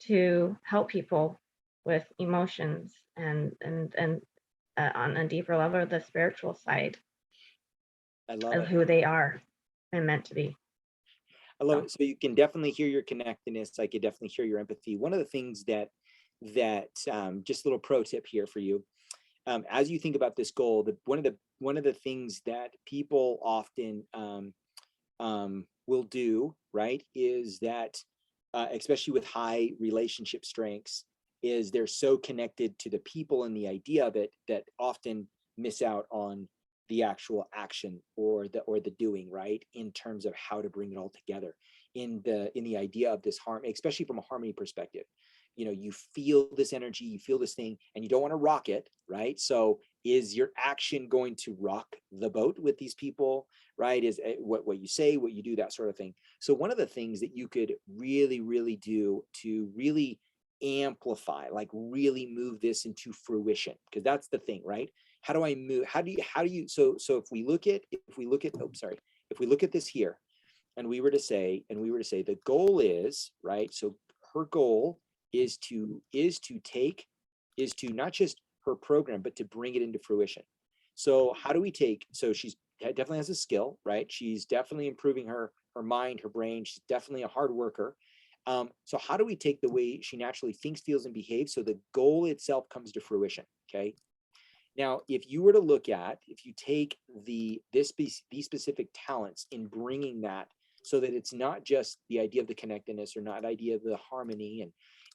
to help people with emotions and on a deeper level, the spiritual side I love of it. who they are and meant to be. I love So, it. So you can definitely hear your connectedness. I could definitely hear your empathy. One of the things that just a little pro tip here for you, as you think about this goal, one of the things that people often will do, right, is that especially with high relationship strengths, is they're so connected to the people and the idea of it that often miss out on the actual action or the doing, right, in terms of how to bring it all together in the idea of this harm, especially from a harmony perspective. You feel this energy, you feel this thing, and you don't want to rock it, right? So is your action going to rock the boat with these people, right? Is what you say, what you do, that sort of thing. So one of the things that you could really, really do to really amplify, like really move this into fruition, because that's the thing, right? How do I move? How do you, so if we look at this here, and we were to say the goal is, right? So her goal is to not just her program, but to bring it into fruition. So how do we take, so she's definitely has a skill, right? She's definitely improving her mind, her brain. She's definitely a hard worker. So how do we take the way she naturally thinks, feels, and behaves so the goal itself comes to fruition? Okay. Now, if you were to look at, if you take these specific talents in bringing that, so that it's not just the idea of the connectedness, or not idea of the harmony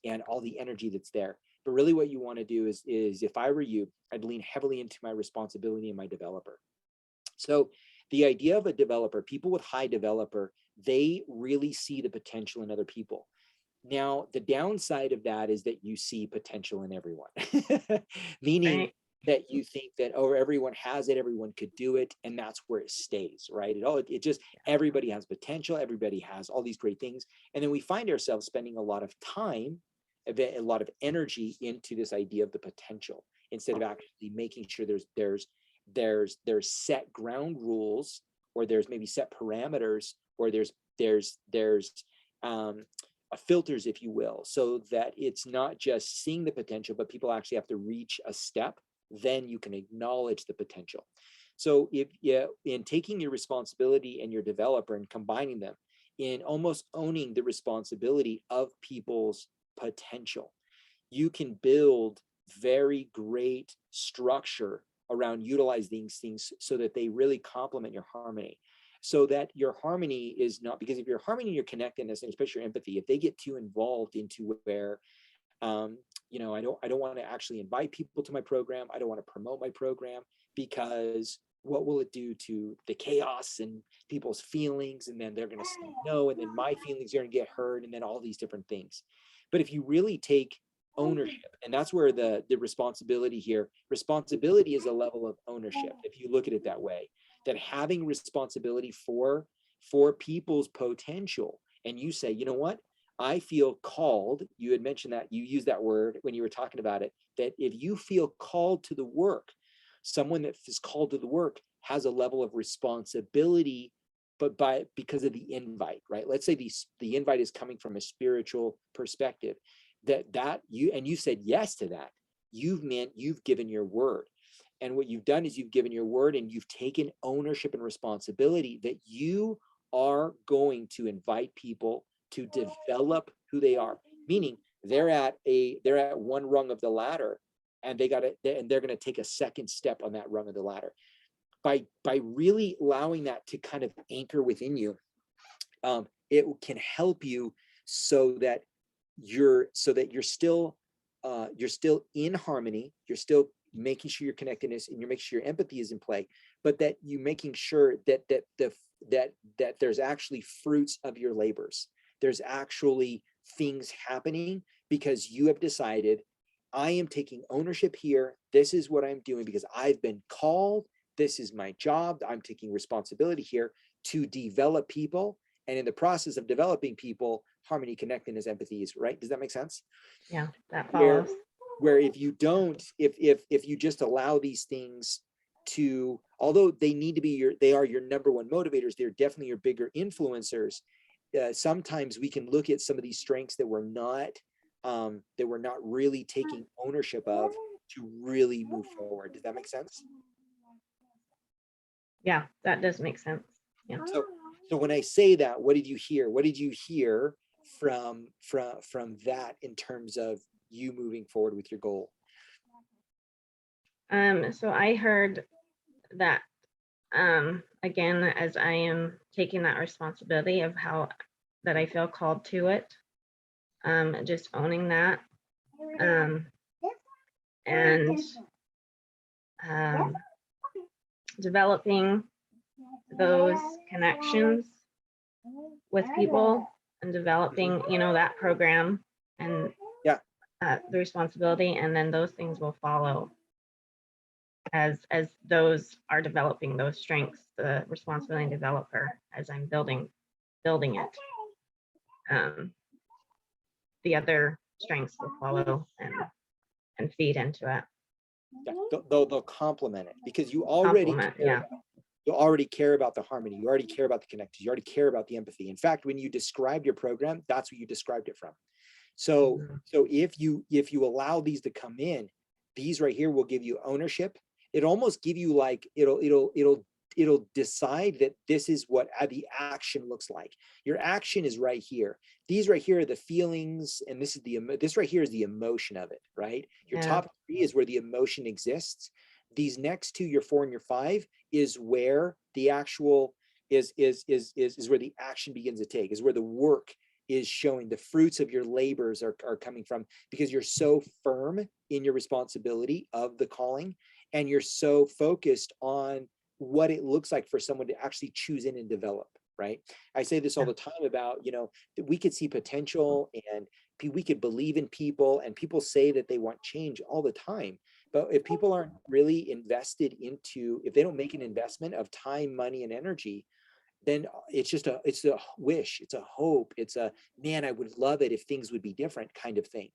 and all the energy that's there, but really what you want to do is if I were you, I'd lean heavily into my responsibility and my developer. So the idea of a developer, people with high developer, they really see the potential in other people. Now, the downside of that is that you see potential in everyone, meaning right. that you think that, oh, everyone has it, everyone could do it, and that's where it stays, right? It just, everybody has potential, everybody has all these great things, and then we find ourselves spending a lot of time, a lot of energy into this idea of the potential, instead of actually making sure there's set ground rules, or there's maybe set parameters, or there's filters, if you will, so that it's not just seeing the potential, but people actually have to reach a step, then you can acknowledge the potential. So if in taking your responsibility and your developer and combining them, in almost owning the responsibility of people's potential, you can build very great structure around utilizing these things so that they really complement your harmony. So that your harmony is not, because if your harmony and your connectedness, and especially your empathy, if they get too involved into where I don't want to actually invite people to my program, I don't want to promote my program, because what will it do to the chaos and people's feelings, and then they're going to say no, and then my feelings are going to get hurt, and then all these different things. But if you really take ownership, and that's where the responsibility here, responsibility is a level of ownership, if you look at it that way, that having responsibility for people's potential, and you say, you know what, I feel called. You had mentioned that, you used that word when you were talking about it, that if you feel called to the work, someone that is called to the work has a level of responsibility, but because of the invite, right? Let's say the invite is coming from a spiritual perspective, that you said yes to that. You've given your word. And what you've done is you've given your word, and you've taken ownership and responsibility that you are going to invite people to develop who they are. Meaning they're at one rung of the ladder, and they're going to take a second step on that rung of the ladder. By really allowing that to kind of anchor within you, it can help you so that you're still in harmony, you're still making sure your connectedness and you're making sure your empathy is in play, but that you making sure that there's actually fruits of your labors. There's actually things happening because you have decided, I am taking ownership here. This is what I'm doing because I've been called. This is my job. I'm taking responsibility here to develop people. And in the process of developing people, harmony, connectedness, empathy is right. Does that make sense? Yeah, that follows. Where if you don't, if you just allow these things to, although they need to be they are your number one motivators, they're definitely your bigger influencers. Sometimes we can look at some of these strengths that we're not really taking ownership of to really move forward. Does that make sense? Yeah, that does make sense. Yeah. So when I say that, what did you hear? What did you hear from that in terms of you moving forward with your goal? So I heard that, again, as I am taking that responsibility of how that I feel called to it, just owning that, and developing those connections with people and developing, that program and yeah, the responsibility, and then those things will follow as those are developing those strengths, the responsibility developer, as I'm building it. The other strengths will follow and feed into it. Yeah, they'll complement it because you already you already care about the harmony, you already care about the connections, you already care about the empathy. In fact, when you described your program, that's what you described it from. So so if you allow these to come in, these right here will give you ownership. It almost give you like it'll decide that this is what the action looks like. Your action is right here. These right here are the feelings, and this right here is the emotion of it, right? Your top three is where the emotion exists. These next two, your 4 and your 5, is where the actual is where the action begins to take, is where the work is showing, the fruits of your labors are coming from, because you're so firm in your responsibility of the calling, and you're so focused on what it looks like for someone to actually choose in and develop, right? I say this all the time about, that we could see potential and we could believe in people, and people say that they want change all the time. But if people aren't really invested into, if they don't make an investment of time, money, and energy, then it's a wish, it's a hope, it's a, man, I would love it if things would be different kind of thing.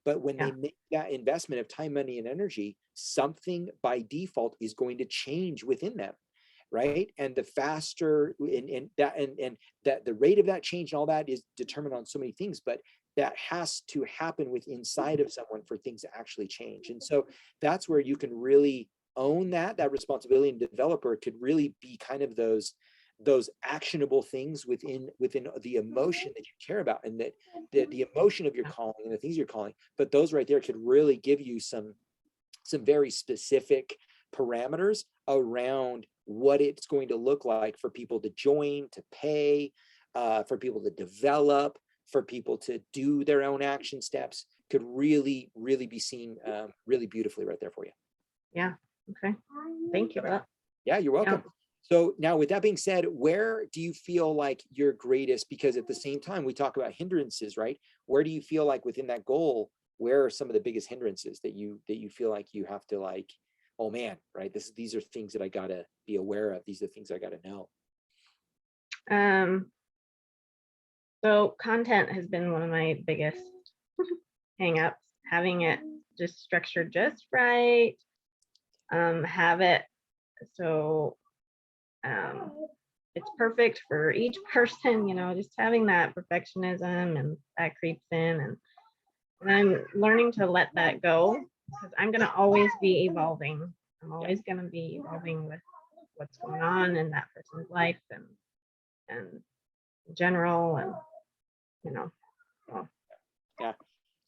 But when they make that investment of time, money, and energy, something by default is going to change within them, right? And the faster and that the rate of that change and all that is determined on so many things, but that has to happen with inside of someone for things to actually change. And so that's where you can really own that responsibility, and developer could really be kind of those actionable things within the emotion that you care about, and that the emotion of your calling and the things you're calling. But those right there could really give you some very specific parameters around what it's going to look like for people to join, to pay, for people to develop, for people to do their own action steps. Could really be seen really beautifully right there for you. Yeah. Okay. Thank you. Yeah, you're welcome. So now, with that being said, where do you feel like your greatest, because at the same time we talk about hindrances, right? Where do you feel like within that goal, where are some of the biggest hindrances that you feel like you have to, like, oh man, right, these are things that I gotta be aware of, these are things I gotta know? So content has been one of my biggest hang-ups, having it just structured just right, have it so it's perfect for each person, just having that perfectionism, and that creeps in, and I'm learning to let that go, because I'm going to always be evolving. I'm always going to be evolving with what's going on in that person's life, and in general, and Yeah.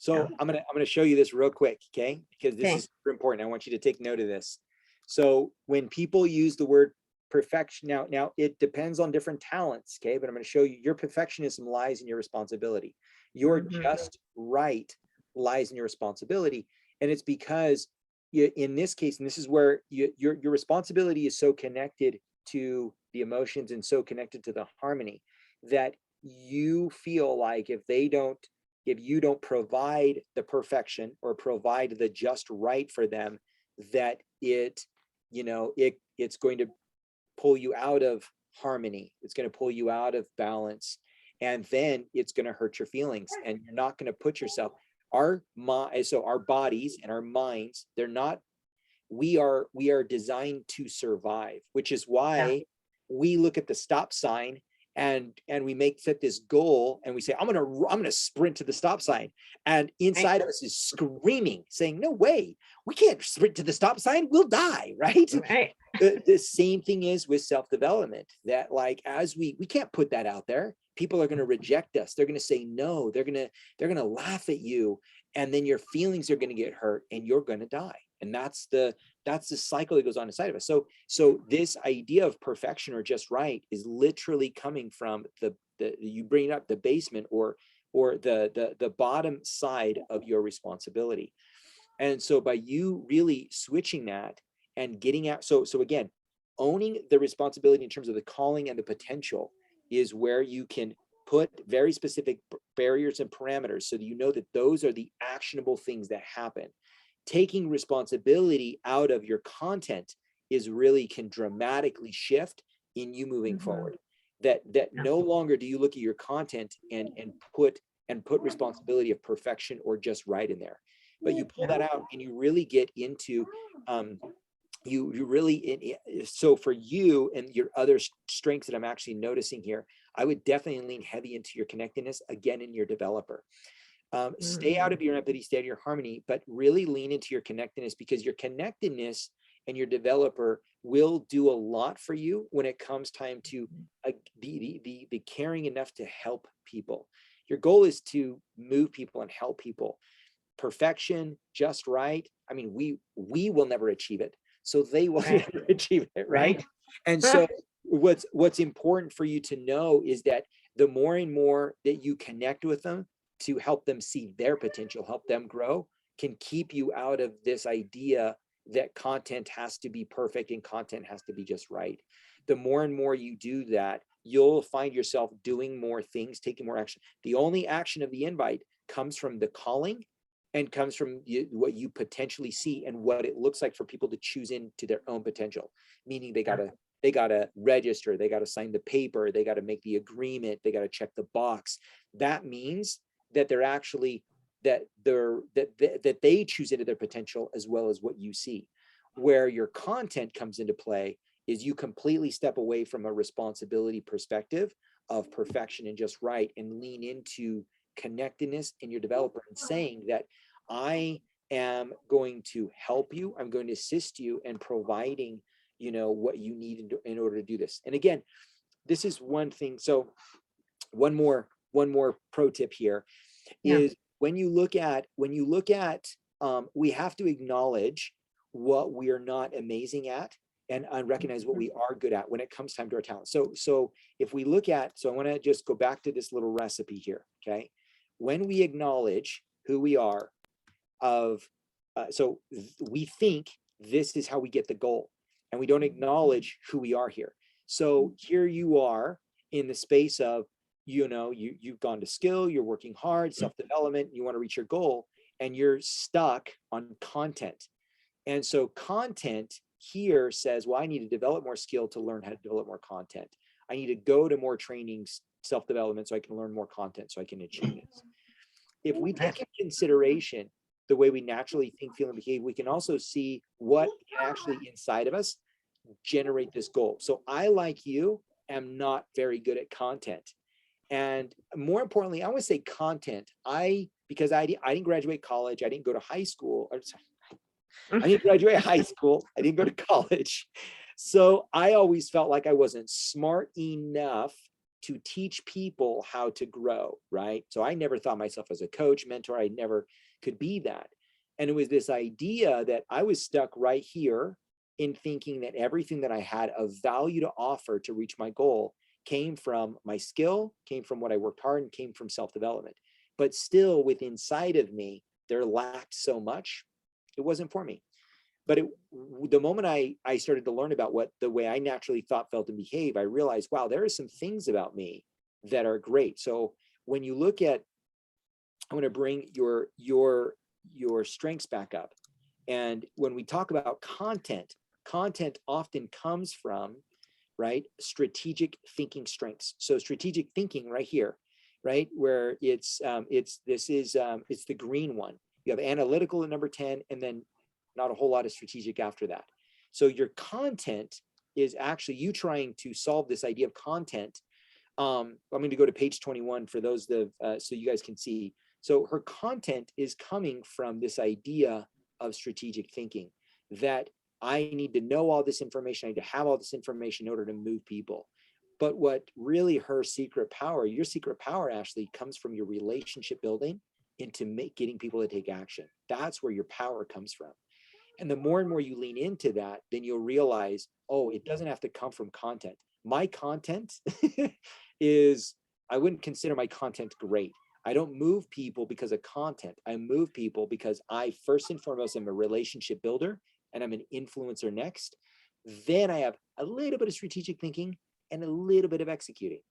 So Yeah. I'm gonna show you this real quick, okay? Because this Okay. is super important. I want you to take note of this. So when people use the word perfection, now it depends on different talents, okay? But I'm going to show you your perfectionism lies in your responsibility. Your Mhm. just right lies in your responsibility, and it's because you, in this case, and this is where your responsibility is so connected to the emotions and so connected to the harmony that you feel like if you don't provide the perfection or provide the just right for them, that it's going to pull you out of harmony. It's going to pull you out of balance. And then it's going to hurt your feelings, and you're not going to put yourself, so our bodies and our minds, they're not, we are designed to survive, which is Yeah. why we look at the stop sign and we make set this goal and we say, I'm gonna sprint to the stop sign, and Right. inside of us is screaming saying, no way, we can't sprint to the stop sign, we'll die, right? Right. The same thing is with self-development, that like as we can't put that out there, people are going to reject us, they're going to say no, they're going to laugh at you, and then your feelings are going to get hurt and you're going to die. And that's the cycle that goes on inside of us. So this idea of perfection or just right is literally coming from the you bring up the basement or the bottom side of your responsibility. And so by you really switching that and getting out, so again, owning the responsibility in terms of the calling and the potential is where you can put very specific barriers and parameters so that you know that those are the actionable things that happen. Taking responsibility out of your content is really can dramatically shift in you moving Mhm. forward. That Yeah. no longer do you look at your content and put responsibility of perfection or just right in there, but you pull Yeah. that out and you really get into um, you really so for you and your other strengths that I'm actually noticing here, I would definitely lean heavy into your connectedness again in your developer. Stay out Mhm. of your empathy, stay out of your harmony, but really lean into your connectedness, because your connectedness and your developer will do a lot for you when it comes time to be caring enough to help people. Your goal is to move people and help people. Perfection, just right, I mean, we will never achieve it, so they will Right. never achieve it, right? Right. And Huh. so what's important for you to know is that the more and more that you connect with them to help them see their potential, help them grow, can keep you out of this idea that content has to be perfect and content has to be just right. The more and more you do that, you'll find yourself doing more things, taking more action. The only action of the invite comes from the calling and comes from what you potentially see and what it looks like for people to choose into their own potential, meaning Yeah. they gotta register, they gotta sign the paper, they gotta make the agreement, they gotta check the box. That means that they're actually that they choose into their potential as well as what you see. Where your content comes into play is you completely step away from a responsibility perspective of perfection and just right and lean into connectedness in your developer and saying that I am going to help you, I'm going to assist you in providing what you need in order to do this. And again, this is one thing. So one more pro tip here Yeah. is when you look at we have to acknowledge what we are not amazing at and recognize what Mhm. we are good at when it comes time to our talent. So if we look at, so I want to just go back to this little recipe here, okay? When we acknowledge who we are, of we think this is how we get the goal, and we don't acknowledge who we are here. So here you are in the space of, you've gone to skill, you're working hard, self-development, you want to reach your goal, and you're stuck on content. And so content here says, well, I need to develop more skill to learn how to develop more content. I need to go to more trainings, self-development, so I can learn more content so I can achieve this. If we Right. take in consideration the way we naturally think, feel, and behave, we can also see what can actually inside of us generate this goal. So I, like you, am not very good at content. And more importantly, I want to say content. Because I didn't graduate college, I didn't go to high school. I didn't graduate high school, I didn't go to college. So I always felt like I wasn't smart enough to teach people how to grow, right? So I never thought myself as a coach, mentor. I never could be that. And it was this idea that I was stuck right here in thinking that everything that I had of value to offer to reach my goal came from my skill, came from what I worked hard, and came from self-development. But still, within inside of me, there lacked so much. It wasn't for me. But the moment I started to learn about what the way I naturally thought, felt, and behave, I realized, wow, there are some things about me that are great. So when you look at, I'm going to bring your strengths back up. And when we talk about content, content often comes from, right, strategic thinking strengths. So strategic thinking right here, right, where it's the green one. You have analytical at number 10, and then not a whole lot of strategic after that. So your content is actually you trying to solve this idea of content. I'm going to go to page 21 for those that so you guys can see. So her content is coming from this idea of strategic thinking, that I need to know all this information. I need to have all this information in order to move people. But what really her secret power, your secret power, Ashley, comes from your relationship building into getting people to take action. That's where your power comes from. And the more and more you lean into that, then you'll realize, oh, it doesn't have to come from content. My content is, I wouldn't consider my content great. I don't move people because of content. I move people because I, first and foremost, am a relationship builder and I'm an influencer next. Then I have a little bit of strategic thinking and a little bit of executing.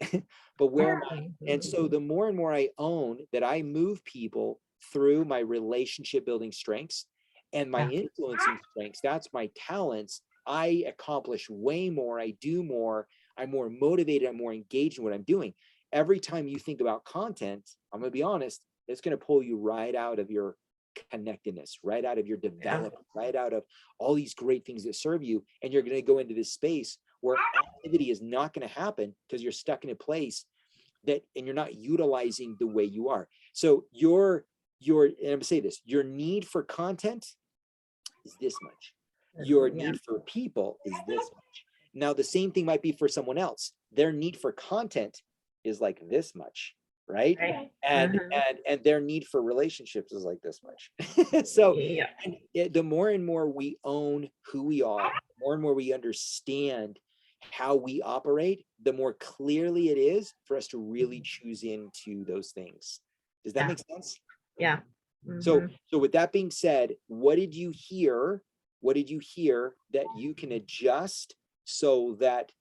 But where am I? And so the more and more I own that I move people through my relationship building strengths and my influencing strengths, that's my talents, I accomplish way more. I do more. I'm more motivated. I'm more engaged in what I'm doing. Every time you think about content, I'm going to be honest, it's going to pull you right out of your connectedness, right out of your development, right out of all these great things that serve you. And you're going to go into this space where activity is not going to happen because you're stuck in a place that, and you're not utilizing the way you are. So and I'm going to say this, your need for content is this much. Your need for people is this much. Now, the same thing might be for someone else. Their need for content is like this much, right? And their need for relationships is like this much. So the more and more we own who we are, the more and more we understand how we operate, the more clearly it is for us to really choose into those things. Does that make sense? Yeah. So with that being said, what did you hear? What did you hear that you can adjust so that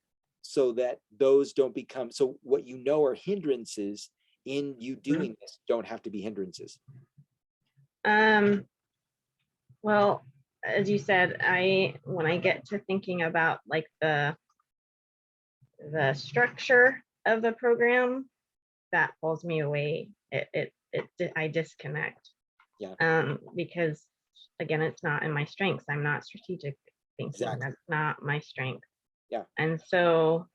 those don't become, so what you know are hindrances in you doing this don't have to be hindrances? Well, as you said, when I get to thinking about like the structure of the program, that pulls me away. I disconnect. Because again, it's not in my strengths. I'm not strategic thinking. Exactly. That's not my strength. And so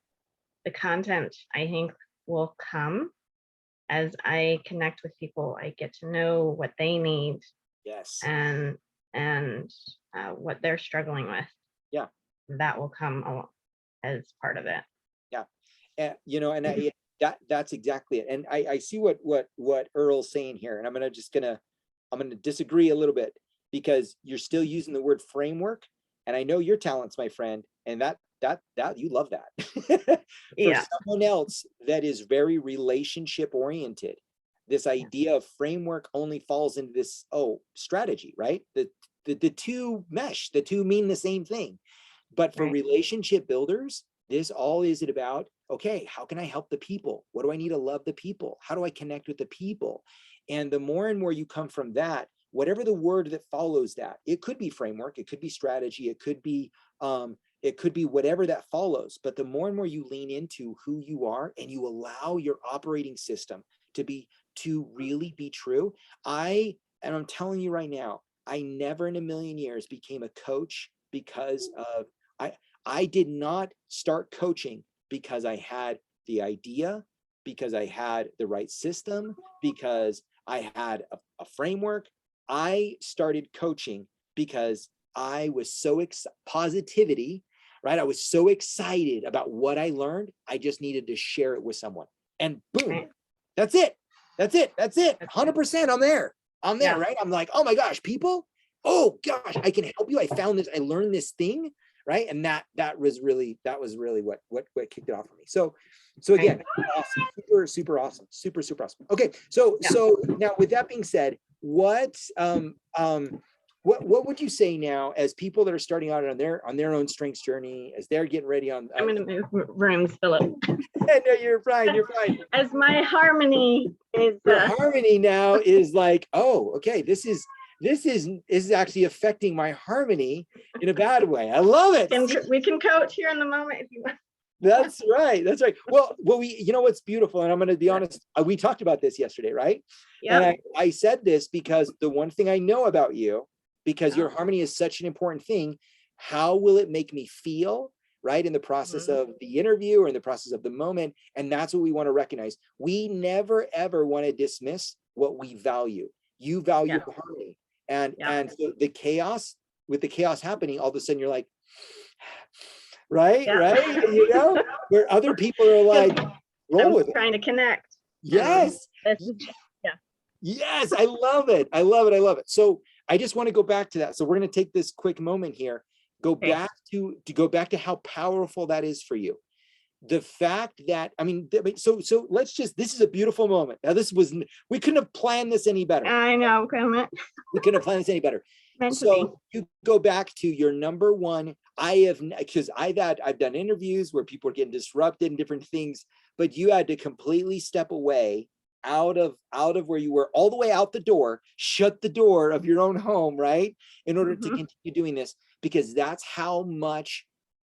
the content, I think, will come as I connect with people. I get to know what they need. And what they're struggling with. That will come as part of it. And and that's exactly it. And I see what Earl's saying here, and I'm gonna disagree a little bit, because you're still using the word framework, and I know your talents, my friend, and that you love that. For someone else that is very relationship oriented, this idea of framework only falls into this strategy, right? The two mesh, the two mean the same thing. But for relationship builders, this all is it about, okay, how can I help the people? What do I need to love the people? How do I connect with the people? And the more and more you come from that, whatever the word that follows that, it could be framework, it could be strategy, it could be whatever that follows. But the more and more you lean into who you are and you allow your operating system to really be true. And I'm telling you right now, I never in a million years became a coach because of, I did not start coaching because I had the idea, because I had the right system, because I had a framework. I started coaching because I was so positivity. right? I was so excited about what I learned. I just needed to share it with someone, and boom, Right. that's it. That's it. That's it. 100%. I'm there. I'm there, Yeah. right? I'm like, oh my gosh, people. Oh gosh, I can help you. I found this. I learned this thing, right? And that was really what kicked it off for me. So again, awesome, super awesome, super awesome. Okay, so now with that being said, what would you say now as people that are starting out on their own strengths journey, as they're getting ready on? I'm gonna move rooms, Philip. No, you're fine. You're fine. As my harmony is. Your harmony now is like, oh, okay, this is actually affecting my harmony in a bad way. I love it. We can coach here in the moment if you want. That's right. That's right. Well, you know what's beautiful, and I'm going to be honest. We talked about this yesterday, right? Yeah. And I said this because the one thing I know about you, because your harmony is such an important thing. How will it make me feel, right, in the process of the interview or in the process of the moment? And that's what we want to recognize. We never ever want to dismiss what we value. You value harmony, and so the chaos, with the chaos happening, all of a sudden you're like, right, you know, where other people are like, roll with it. Trying to connect. Yes. Yes, I love it. I love it. I love it. So I just want to go back to that. So we're going to take this quick moment here, go back to how powerful that is for you. The fact that, I mean, so let's just, this is a beautiful moment. Now we couldn't have planned this any better. I know, we couldn't have planned this any better. So you go back to your number one. Because I've done interviews where people are getting disrupted and different things, but you had to completely step away out of where you were, all the way out the door, shut the door of your own home, right? In order to continue doing this, because that's how much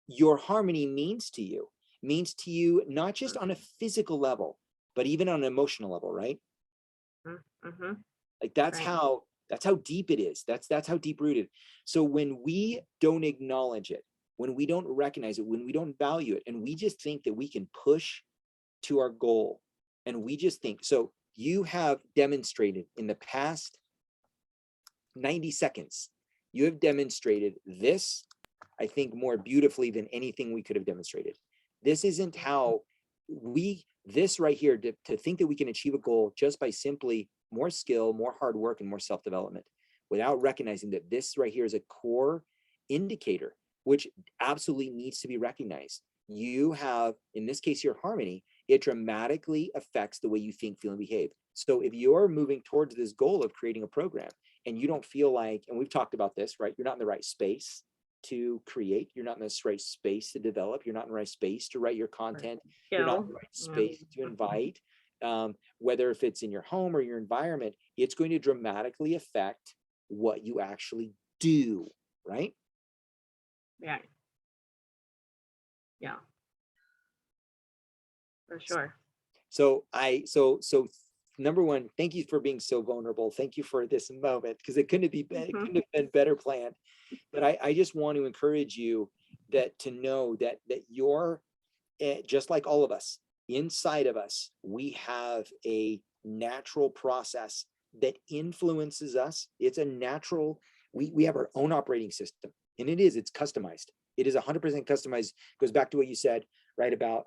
your harmony means to you, not just on a physical level, but even on an emotional level, right? Like that's how deep it is. That's how deep rooted. So when we don't acknowledge it, when we don't recognize it, when we don't value it, and we just think that we can push to our goal, and we just think, so you have demonstrated in the past 90 seconds, you have demonstrated this, I think, more beautifully than anything we could have demonstrated. This isn't how this right here, to think that we can achieve a goal just by simply more skill, more hard work, and more self-development, without recognizing that this right here is a core indicator, which absolutely needs to be recognized. You have, in this case, your harmony, it dramatically affects the way you think, feel, and behave. So if you're moving towards this goal of creating a program and you don't feel like, and we've talked about this, right? You're not in the right space to create. You're not in the right space to develop. You're not in the right space to write your content. You're not in the right space to invite. Whether if it's in your home or your environment, it's going to dramatically affect what you actually do, right? Yeah. For sure. So number one, thank you for being so vulnerable. Thank you for this moment, because it couldn't have been better planned. But I just want to encourage you to know that you're just like all of us. Inside of us, we have a natural process that influences us. It's a natural, we have our own operating system, and it's customized. It is 100% customized. Goes back to what you said, right? About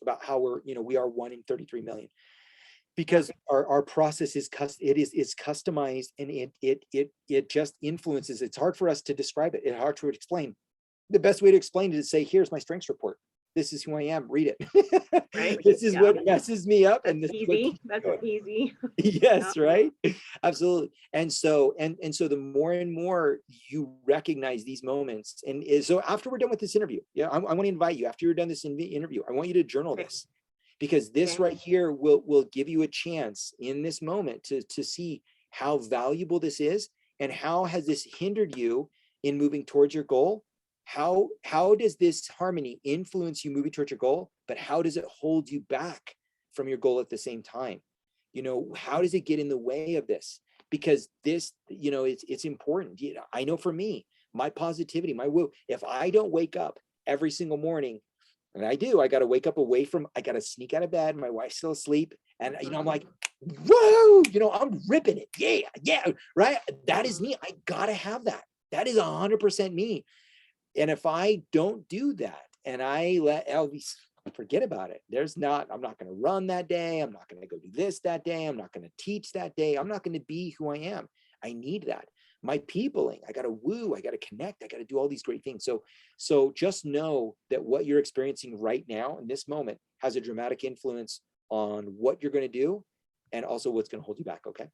about how we are 1 in 33 million, because our process is customized, and it just influences. It's hard for us to describe it. It's hard to explain. The best way to explain it is say, here's my strengths report. This is who I am. Read it. Right. This is what messes me up. That's easy. That's easy. Yes, right. Absolutely. And so the more and more you recognize these moments, and so after we're done with this interview, I want to invite you, after you're done this interview, I want you to journal this, because this right here will give you a chance in this moment to see how valuable this is, and how has this hindered you in moving towards your goal. How does this harmony influence you moving towards your goal, but how does it hold you back from your goal at the same time? How does it get in the way of this? Because this, it's important. I know for me, my positivity, my will, if I don't wake up every single morning, and I got to wake up I got to sneak out of bed. My wife's still asleep. And, I'm like, whoa, I'm ripping it. Yeah. Right. That is me. I got to have that. That is 100% me. And if I don't do that and I let Elvis forget about it, I'm not going to run that day. I'm not going to go do this that day. I'm not going to teach that day. I'm not going to be who I am. I need that. My peopling, I got to woo, I got to connect, I got to do all these great things. So just know that what you're experiencing right now in this moment has a dramatic influence on what you're going to do and also what's going to hold you back. Okay.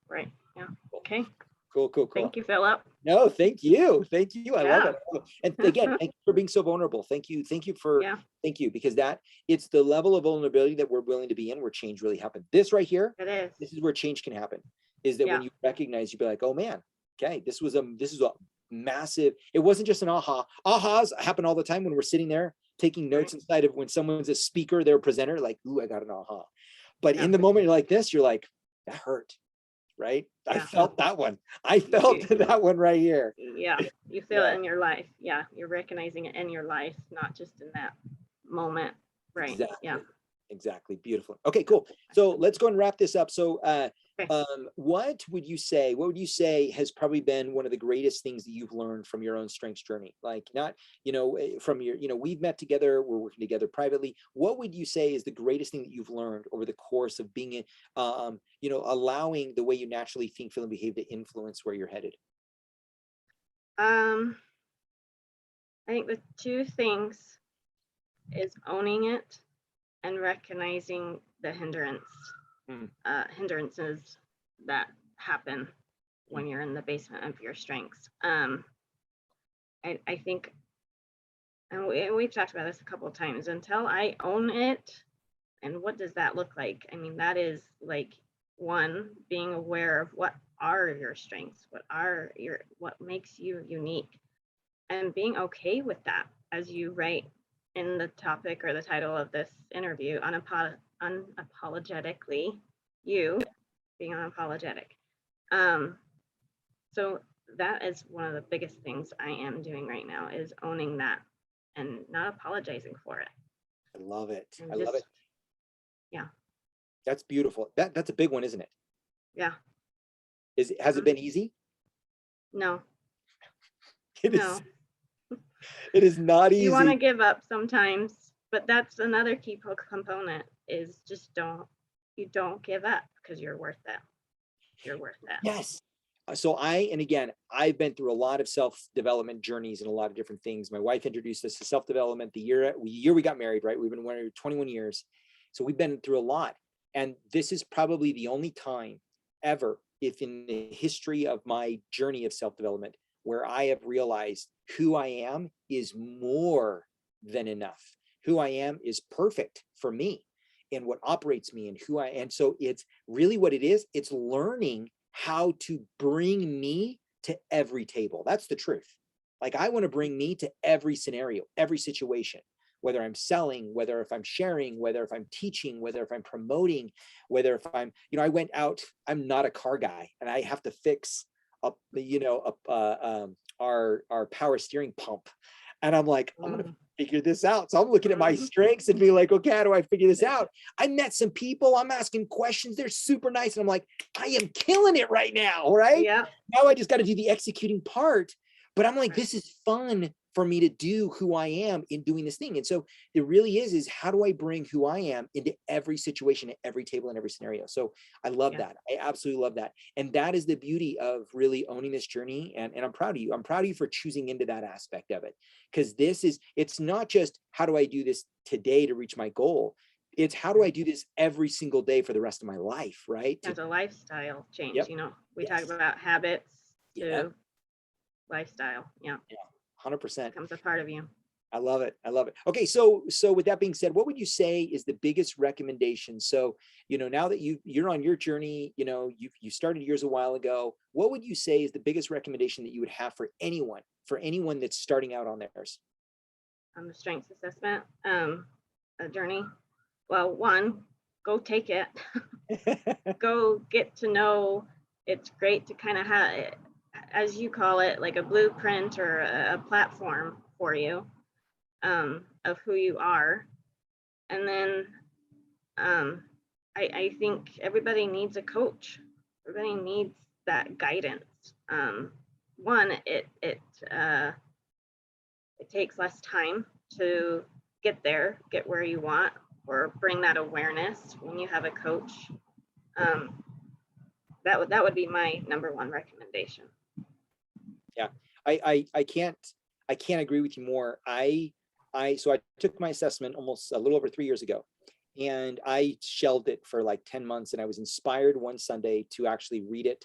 Right. Yeah. Okay. Cool. Thank you, Philip. No, thank you. I love Yeah. it. And again, thank you for being so vulnerable. Thank you for, Yeah, thank you, because it's the level of vulnerability that we're willing to be in where change really happens. This right here, it is. this is where change can happen, is that Yeah. when you recognize, you be like, oh man, okay, this is a massive, it wasn't just an aha. Ahas happen all the time when we're sitting there taking notes inside of when someone's a speaker, they're a presenter, like, ooh, I got an aha. But in the moment you're like this, you're like, that hurt. Right? I felt that one. I felt that one right here. Yeah, you feel it in your life. Yeah, you're recognizing it in your life, not just in that moment. Right. Exactly. Yeah. Exactly. Beautiful. Okay, cool. So let's go and wrap this up. So Okay. what would you say has probably been one of the greatest things that you've learned from your own strengths journey? Like, not, from your, we've met together, we're working together privately. What would you say is the greatest thing that you've learned over the course of being, allowing the way you naturally think, feel, and behave to influence where you're headed? I think the two things is owning it and recognizing the hindrances that happen when you're in the basement of your strengths. I think, and we've talked about this a couple of times, until I own it, and what does that look like? I mean, that is like, one, being aware of what are your strengths, what makes you unique, and being okay with that, as you write in the topic or the title of this interview, unapologetically you, being unapologetic. So that is one of the biggest things I am doing right now, is owning that and not apologizing for it. I love it. And I love it. Yeah. That's beautiful. That's a big one, isn't it? Yeah. Has it been easy? No. It No. is. It is not easy. You want to give up sometimes, but that's another key component, is just you don't give up, because you're worth that. You're worth that. Yes. So I've been through a lot of self-development journeys and a lot of different things. My wife introduced us to self-development the year we got married, right? We've been married 21 years. So we've been through a lot. And this is probably the only time ever, if in the history of my journey of self-development, where I have realized who I am is more than enough. Who I am is perfect for me and what operates me and and so it's really what it is. It's learning how to bring me to every table. That's the truth. Like, I want to bring me to every scenario, every situation, whether I'm selling, whether if I'm sharing, whether if I'm teaching, whether if I'm promoting, whether if I'm, I went out, I'm not a car guy and I have to fix up, our power steering pump. And I'm like, I'm going to figure this out. So I'm looking at my strengths and being like, okay, how do I figure this out? I met some people, I'm asking questions. They're super nice. And I'm like, I am killing it right now. Right. Yeah. Now I just got to do the executing part. But I'm like, this is fun for me to do who I am in doing this thing. And so it really is how do I bring who I am into every situation, at every table, and every scenario? So I love that. I absolutely love that. And that is the beauty of really owning this journey. And I'm proud of you. I'm proud of you for choosing into that aspect of it. Because it's not just how do I do this today to reach my goal? It's how do I do this every single day for the rest of my life, right? As a lifestyle change, Yep. We talk about habits to Yep. lifestyle. Yeah. 100%. Becomes a part of you. I love it. I love it. Okay. So with that being said, what would you say is the biggest recommendation? So, now that you're on your journey, you started yours a while ago, what would you say is the biggest recommendation that you would have for anyone that's starting out on theirs? On the strengths assessment, a journey. Well, one, go take it. Go get to know. It's great to kind of have, as you call it, like a blueprint or a platform for you, of who you are. And then I think everybody needs a coach. Everybody needs that guidance. One, it it takes less time to get there, get where you want, or bring that awareness when you have a coach. Um, that would be my number one recommendation. Yeah, I can't agree with you more. So I took my assessment almost a little over 3 years ago, and I shelved it for like 10 months, and I was inspired one Sunday to actually read it.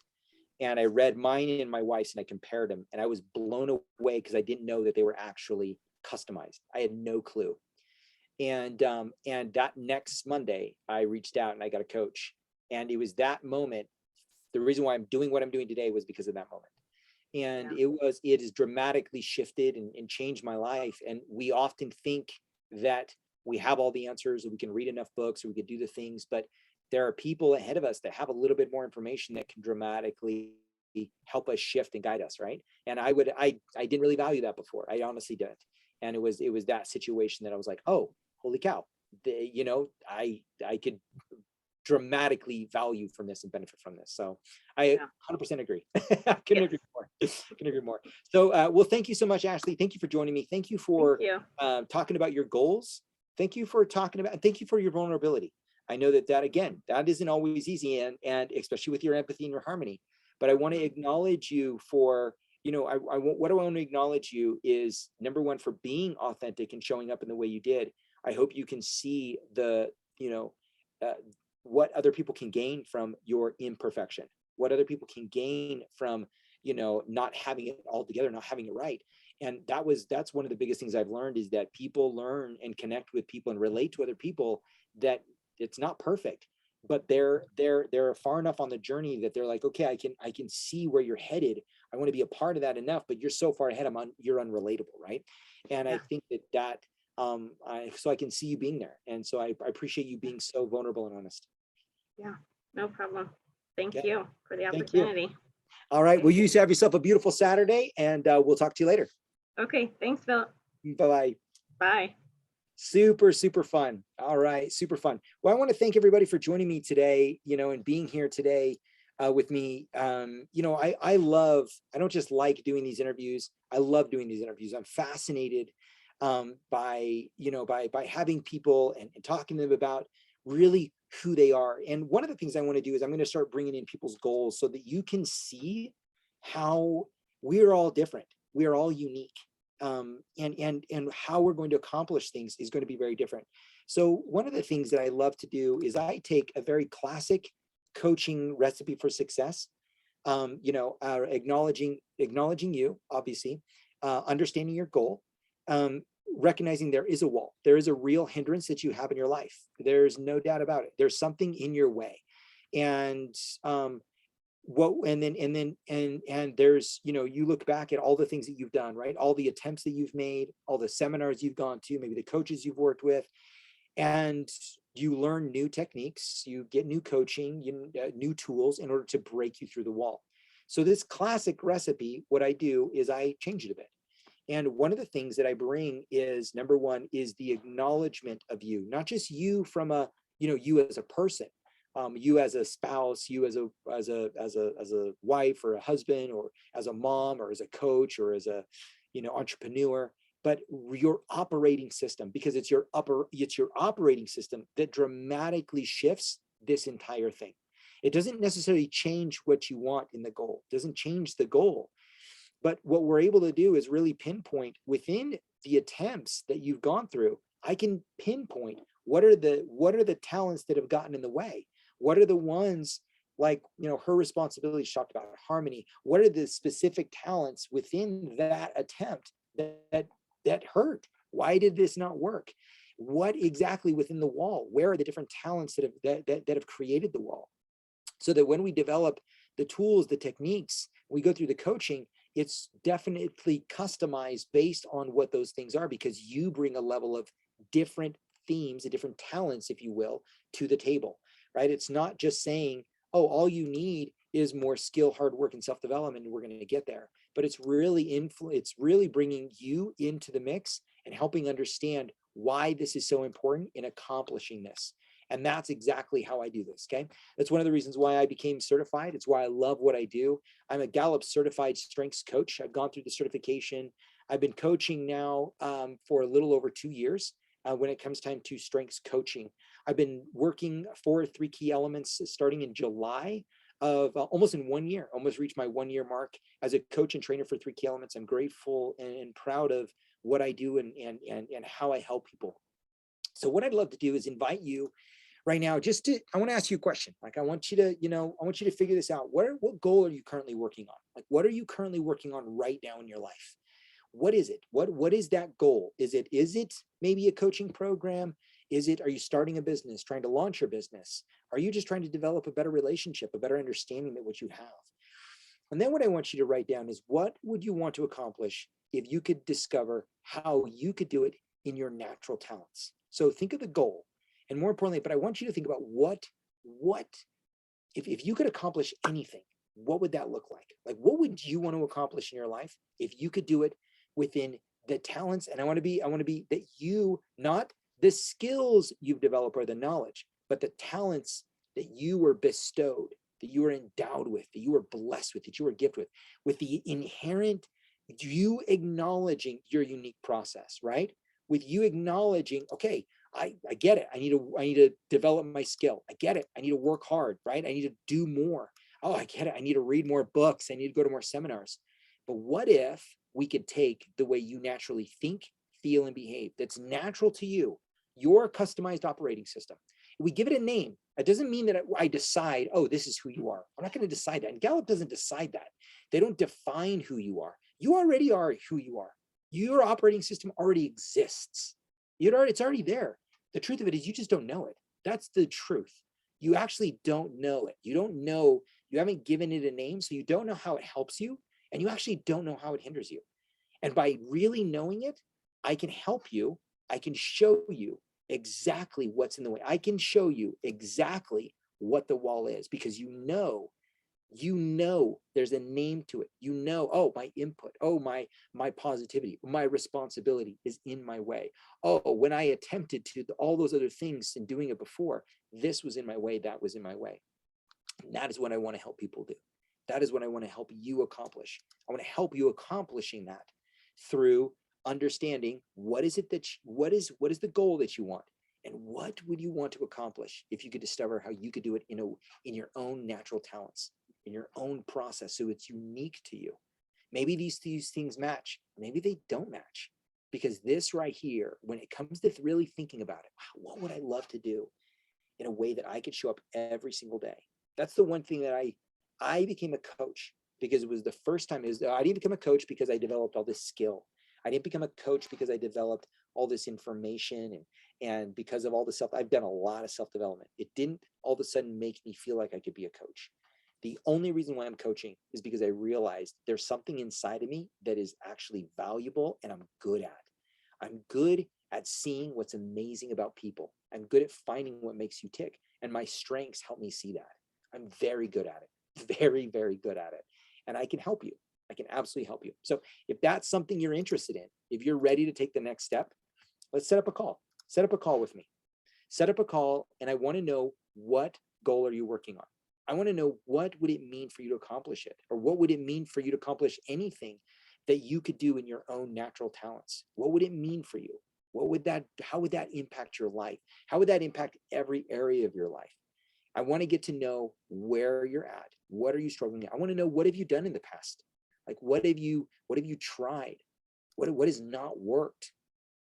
And I read mine and my wife's, and I compared them, and I was blown away because I didn't know that they were actually customized. I had no clue. And that next Monday, I reached out and I got a coach, and it was that moment. The reason why I'm doing what I'm doing today was because of that moment. And Yeah. it has dramatically shifted and changed my life. And we often think that we have all the answers, or we can read enough books, or we could do the things, but there are people ahead of us that have a little bit more information that can dramatically help us shift and guide us, right? And I didn't really value that before. I honestly didn't. And it was that situation that I was like, oh, holy cow, I could dramatically value from this and benefit from this. So I 100% agree. I couldn't agree more. Couldn't agree more. So, well, thank you so much, Ashley. Thank you for joining me. Thank you for talking about your goals. Thank you for thank you for your vulnerability. I know that again, that isn't always easy, and especially with your empathy and your harmony. But I want to acknowledge you for, what I want to acknowledge you is, number one, for being authentic and showing up in the way you did. I hope you can see what other people can gain from your imperfection, what other people can gain from, not having it all together, not having it right. And that's one of the biggest things I've learned, is that people learn and connect with people and relate to other people that it's not perfect, but they're far enough on the journey that they're like, okay, I can see where you're headed. I want to be a part of that enough, but you're so far ahead, you're unrelatable, right? And I think that so I can see you being there. And so I appreciate you being so vulnerable and honest. Yeah, no problem. Thank you for the Thank you. opportunity. All right. Well, you have yourself a beautiful Saturday, and we'll talk to you later. Okay. Thanks, Philip. Bye-bye. Bye. Super, super fun. All right. Super fun. Well, I want to thank everybody for joining me today, and being here today with me. I don't just like doing these interviews. I love doing these interviews. I'm fascinated by having people and talking to them about really who they are. And one of the things I want to do is I'm going to start bringing in people's goals so that you can see how we're all different. We are all unique. And how we're going to accomplish things is going to be very different. So one of the things that I love to do is I take a very classic coaching recipe for success, acknowledging you, obviously, understanding your goal, recognizing there is a wall, there is a real hindrance that you have in your life. There's no doubt about it. There's something in your way. And there's, you look back at all the things that you've done, right? All the attempts that you've made, all the seminars you've gone to, maybe the coaches you've worked with, and you learn new techniques, you get new coaching, new tools in order to break you through the wall. So this classic recipe, what I do is I change it a bit. And one of the things that I bring is, number one, is the acknowledgement of you, not just you from you as a person, you as a spouse, you as a wife or a husband, or as a mom, or as a coach, or as a, entrepreneur, but your operating system, because it's your operating system that dramatically shifts this entire thing. It doesn't necessarily change what you want in the goal. It doesn't change the goal. But what we're able to do is really pinpoint within the attempts that you've gone through. I can pinpoint what are the talents that have gotten in the way. What are the ones, like, her responsibility, she talked about harmony. What are the specific talents within that attempt that hurt? Why did this not work? What exactly within the wall? Where are the different talents that have created the wall? So that when we develop the tools, the techniques, we go through the coaching, it's definitely customized based on what those things are, because you bring a level of different themes and different talents, if you will, to the table, right? It's not just saying, oh, all you need is more skill, hard work, and self-development, and we're going to get there. But it's really bringing you into the mix and helping understand why this is so important in accomplishing this. And that's exactly how I do this, okay? That's one of the reasons why I became certified. It's why I love what I do. I'm a Gallup certified strengths coach. I've gone through the certification. I've been coaching now for a little over 2 years when it comes time to strengths coaching. I've been working for 3 key elements starting in July of almost in 1 year, almost reached my 1 year mark as a coach and trainer for 3 key elements. I'm grateful and proud of what I do and how I help people. So what I'd love to do is invite you right now, I want to ask you a question. Like, I want you to figure this out. What goal are you currently working on? Like, what are you currently working on right now in your life? What is it? What is that goal? Is it maybe a coaching program? Are you starting a business, trying to launch your business? Are you just trying to develop a better relationship, a better understanding of what you have? And then what I want you to write down is, what would you want to accomplish if you could discover how you could do it in your natural talents? So think of the goal. And more importantly, but I want you to think about if you could accomplish anything, what would that look like? Like, what would you want to accomplish in your life if you could do it within the talents? And I want to be that you, not the skills you've developed or the knowledge, but the talents that you were bestowed, that you were endowed with, that you were blessed with, that you were gifted with the inherent, you acknowledging your unique process, right? With you acknowledging, okay, I get it. I need to develop my skill. I get it. I need to work hard, right? I need to do more. Oh, I get it. I need to read more books. I need to go to more seminars. But what if we could take the way you naturally think, feel, and behave, that's natural to you, your customized operating system? We give it a name. It doesn't mean that I decide, oh, this is who you are. I'm not going to decide that. And Gallup doesn't decide that. They don't define who you are. You already are who you are. Your operating system already exists. It's already there. The truth of it is, you just don't know it. That's the truth. You actually don't know it. You don't know, you haven't given it a name, so you don't know how it helps you, and you actually don't know how it hinders you. And by really knowing it, I can help you. I can show you exactly what's in the way. I can show you exactly what the wall is, because you know there's a name to it. Oh, my input, oh, my positivity, my responsibility is in my way. Oh, when I attempted to all those other things and doing it before, this was in my way, that was in my way. And that is what I want to help people do. That is what I want to help you accomplish. I want to help you accomplishing that through understanding what is the goal that you want, and what would you want to accomplish if you could discover how you could do it in your own natural talents, in your own process, so it's unique to you. Maybe these things match, maybe they don't match, because this right here, when it comes to really thinking about it, wow, what would I love to do in a way that I could show up every single day? That's the one thing that I became a coach, because it was the first time. I didn't become a coach because I developed all this skill. I didn't become a coach because I developed all this information and because of all the I've done a lot of self-development. It didn't all of a sudden make me feel like I could be a coach. The only reason why I'm coaching is because I realized there's something inside of me that is actually valuable and I'm good at. I'm good at seeing what's amazing about people. I'm good at finding what makes you tick. And my strengths help me see that. I'm very good at it. Very, very good at it. And I can help you. I can absolutely help you. So if that's something you're interested in, if you're ready to take the next step, let's set up a call. Set up a call with me. Set up a call, and I want to know, what goal are you working on? I want to know, what would it mean for you to accomplish it? Or what would it mean for you to accomplish anything that you could do in your own natural talents? What would it mean for you? How would that impact your life? How would that impact every area of your life? I want to get to know where you're at. What are you struggling with? I want to know, what have you done in the past? Like, what have you tried? What has not worked?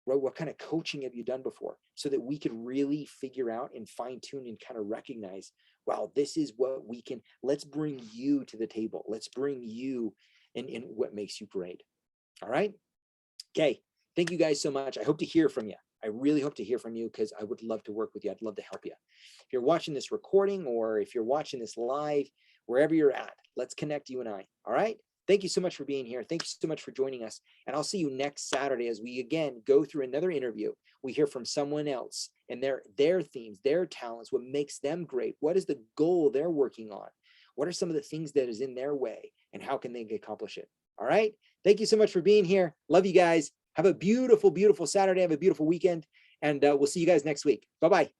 What kind of coaching have you done before? So that we could really figure out and fine tune and kind of recognize, wow, this is what let's bring you to the table. Let's bring you in what makes you great. All right. Okay. Thank you guys so much. I hope to hear from you. I really hope to hear from you, because I would love to work with you. I'd love to help you. If you're watching this recording, or if you're watching this live, wherever you're at, let's connect, you and I. All right. Thank you so much for being here. Thank you so much for joining us. And I'll see you next Saturday as we again go through another interview. We hear from someone else and their themes, their talents, what makes them great. What is the goal they're working on? What are some of the things that is in their way, and how can they accomplish it? All right. Thank you so much for being here. Love you guys. Have a beautiful, beautiful Saturday. Have a beautiful weekend. And we'll see you guys next week. Bye-bye.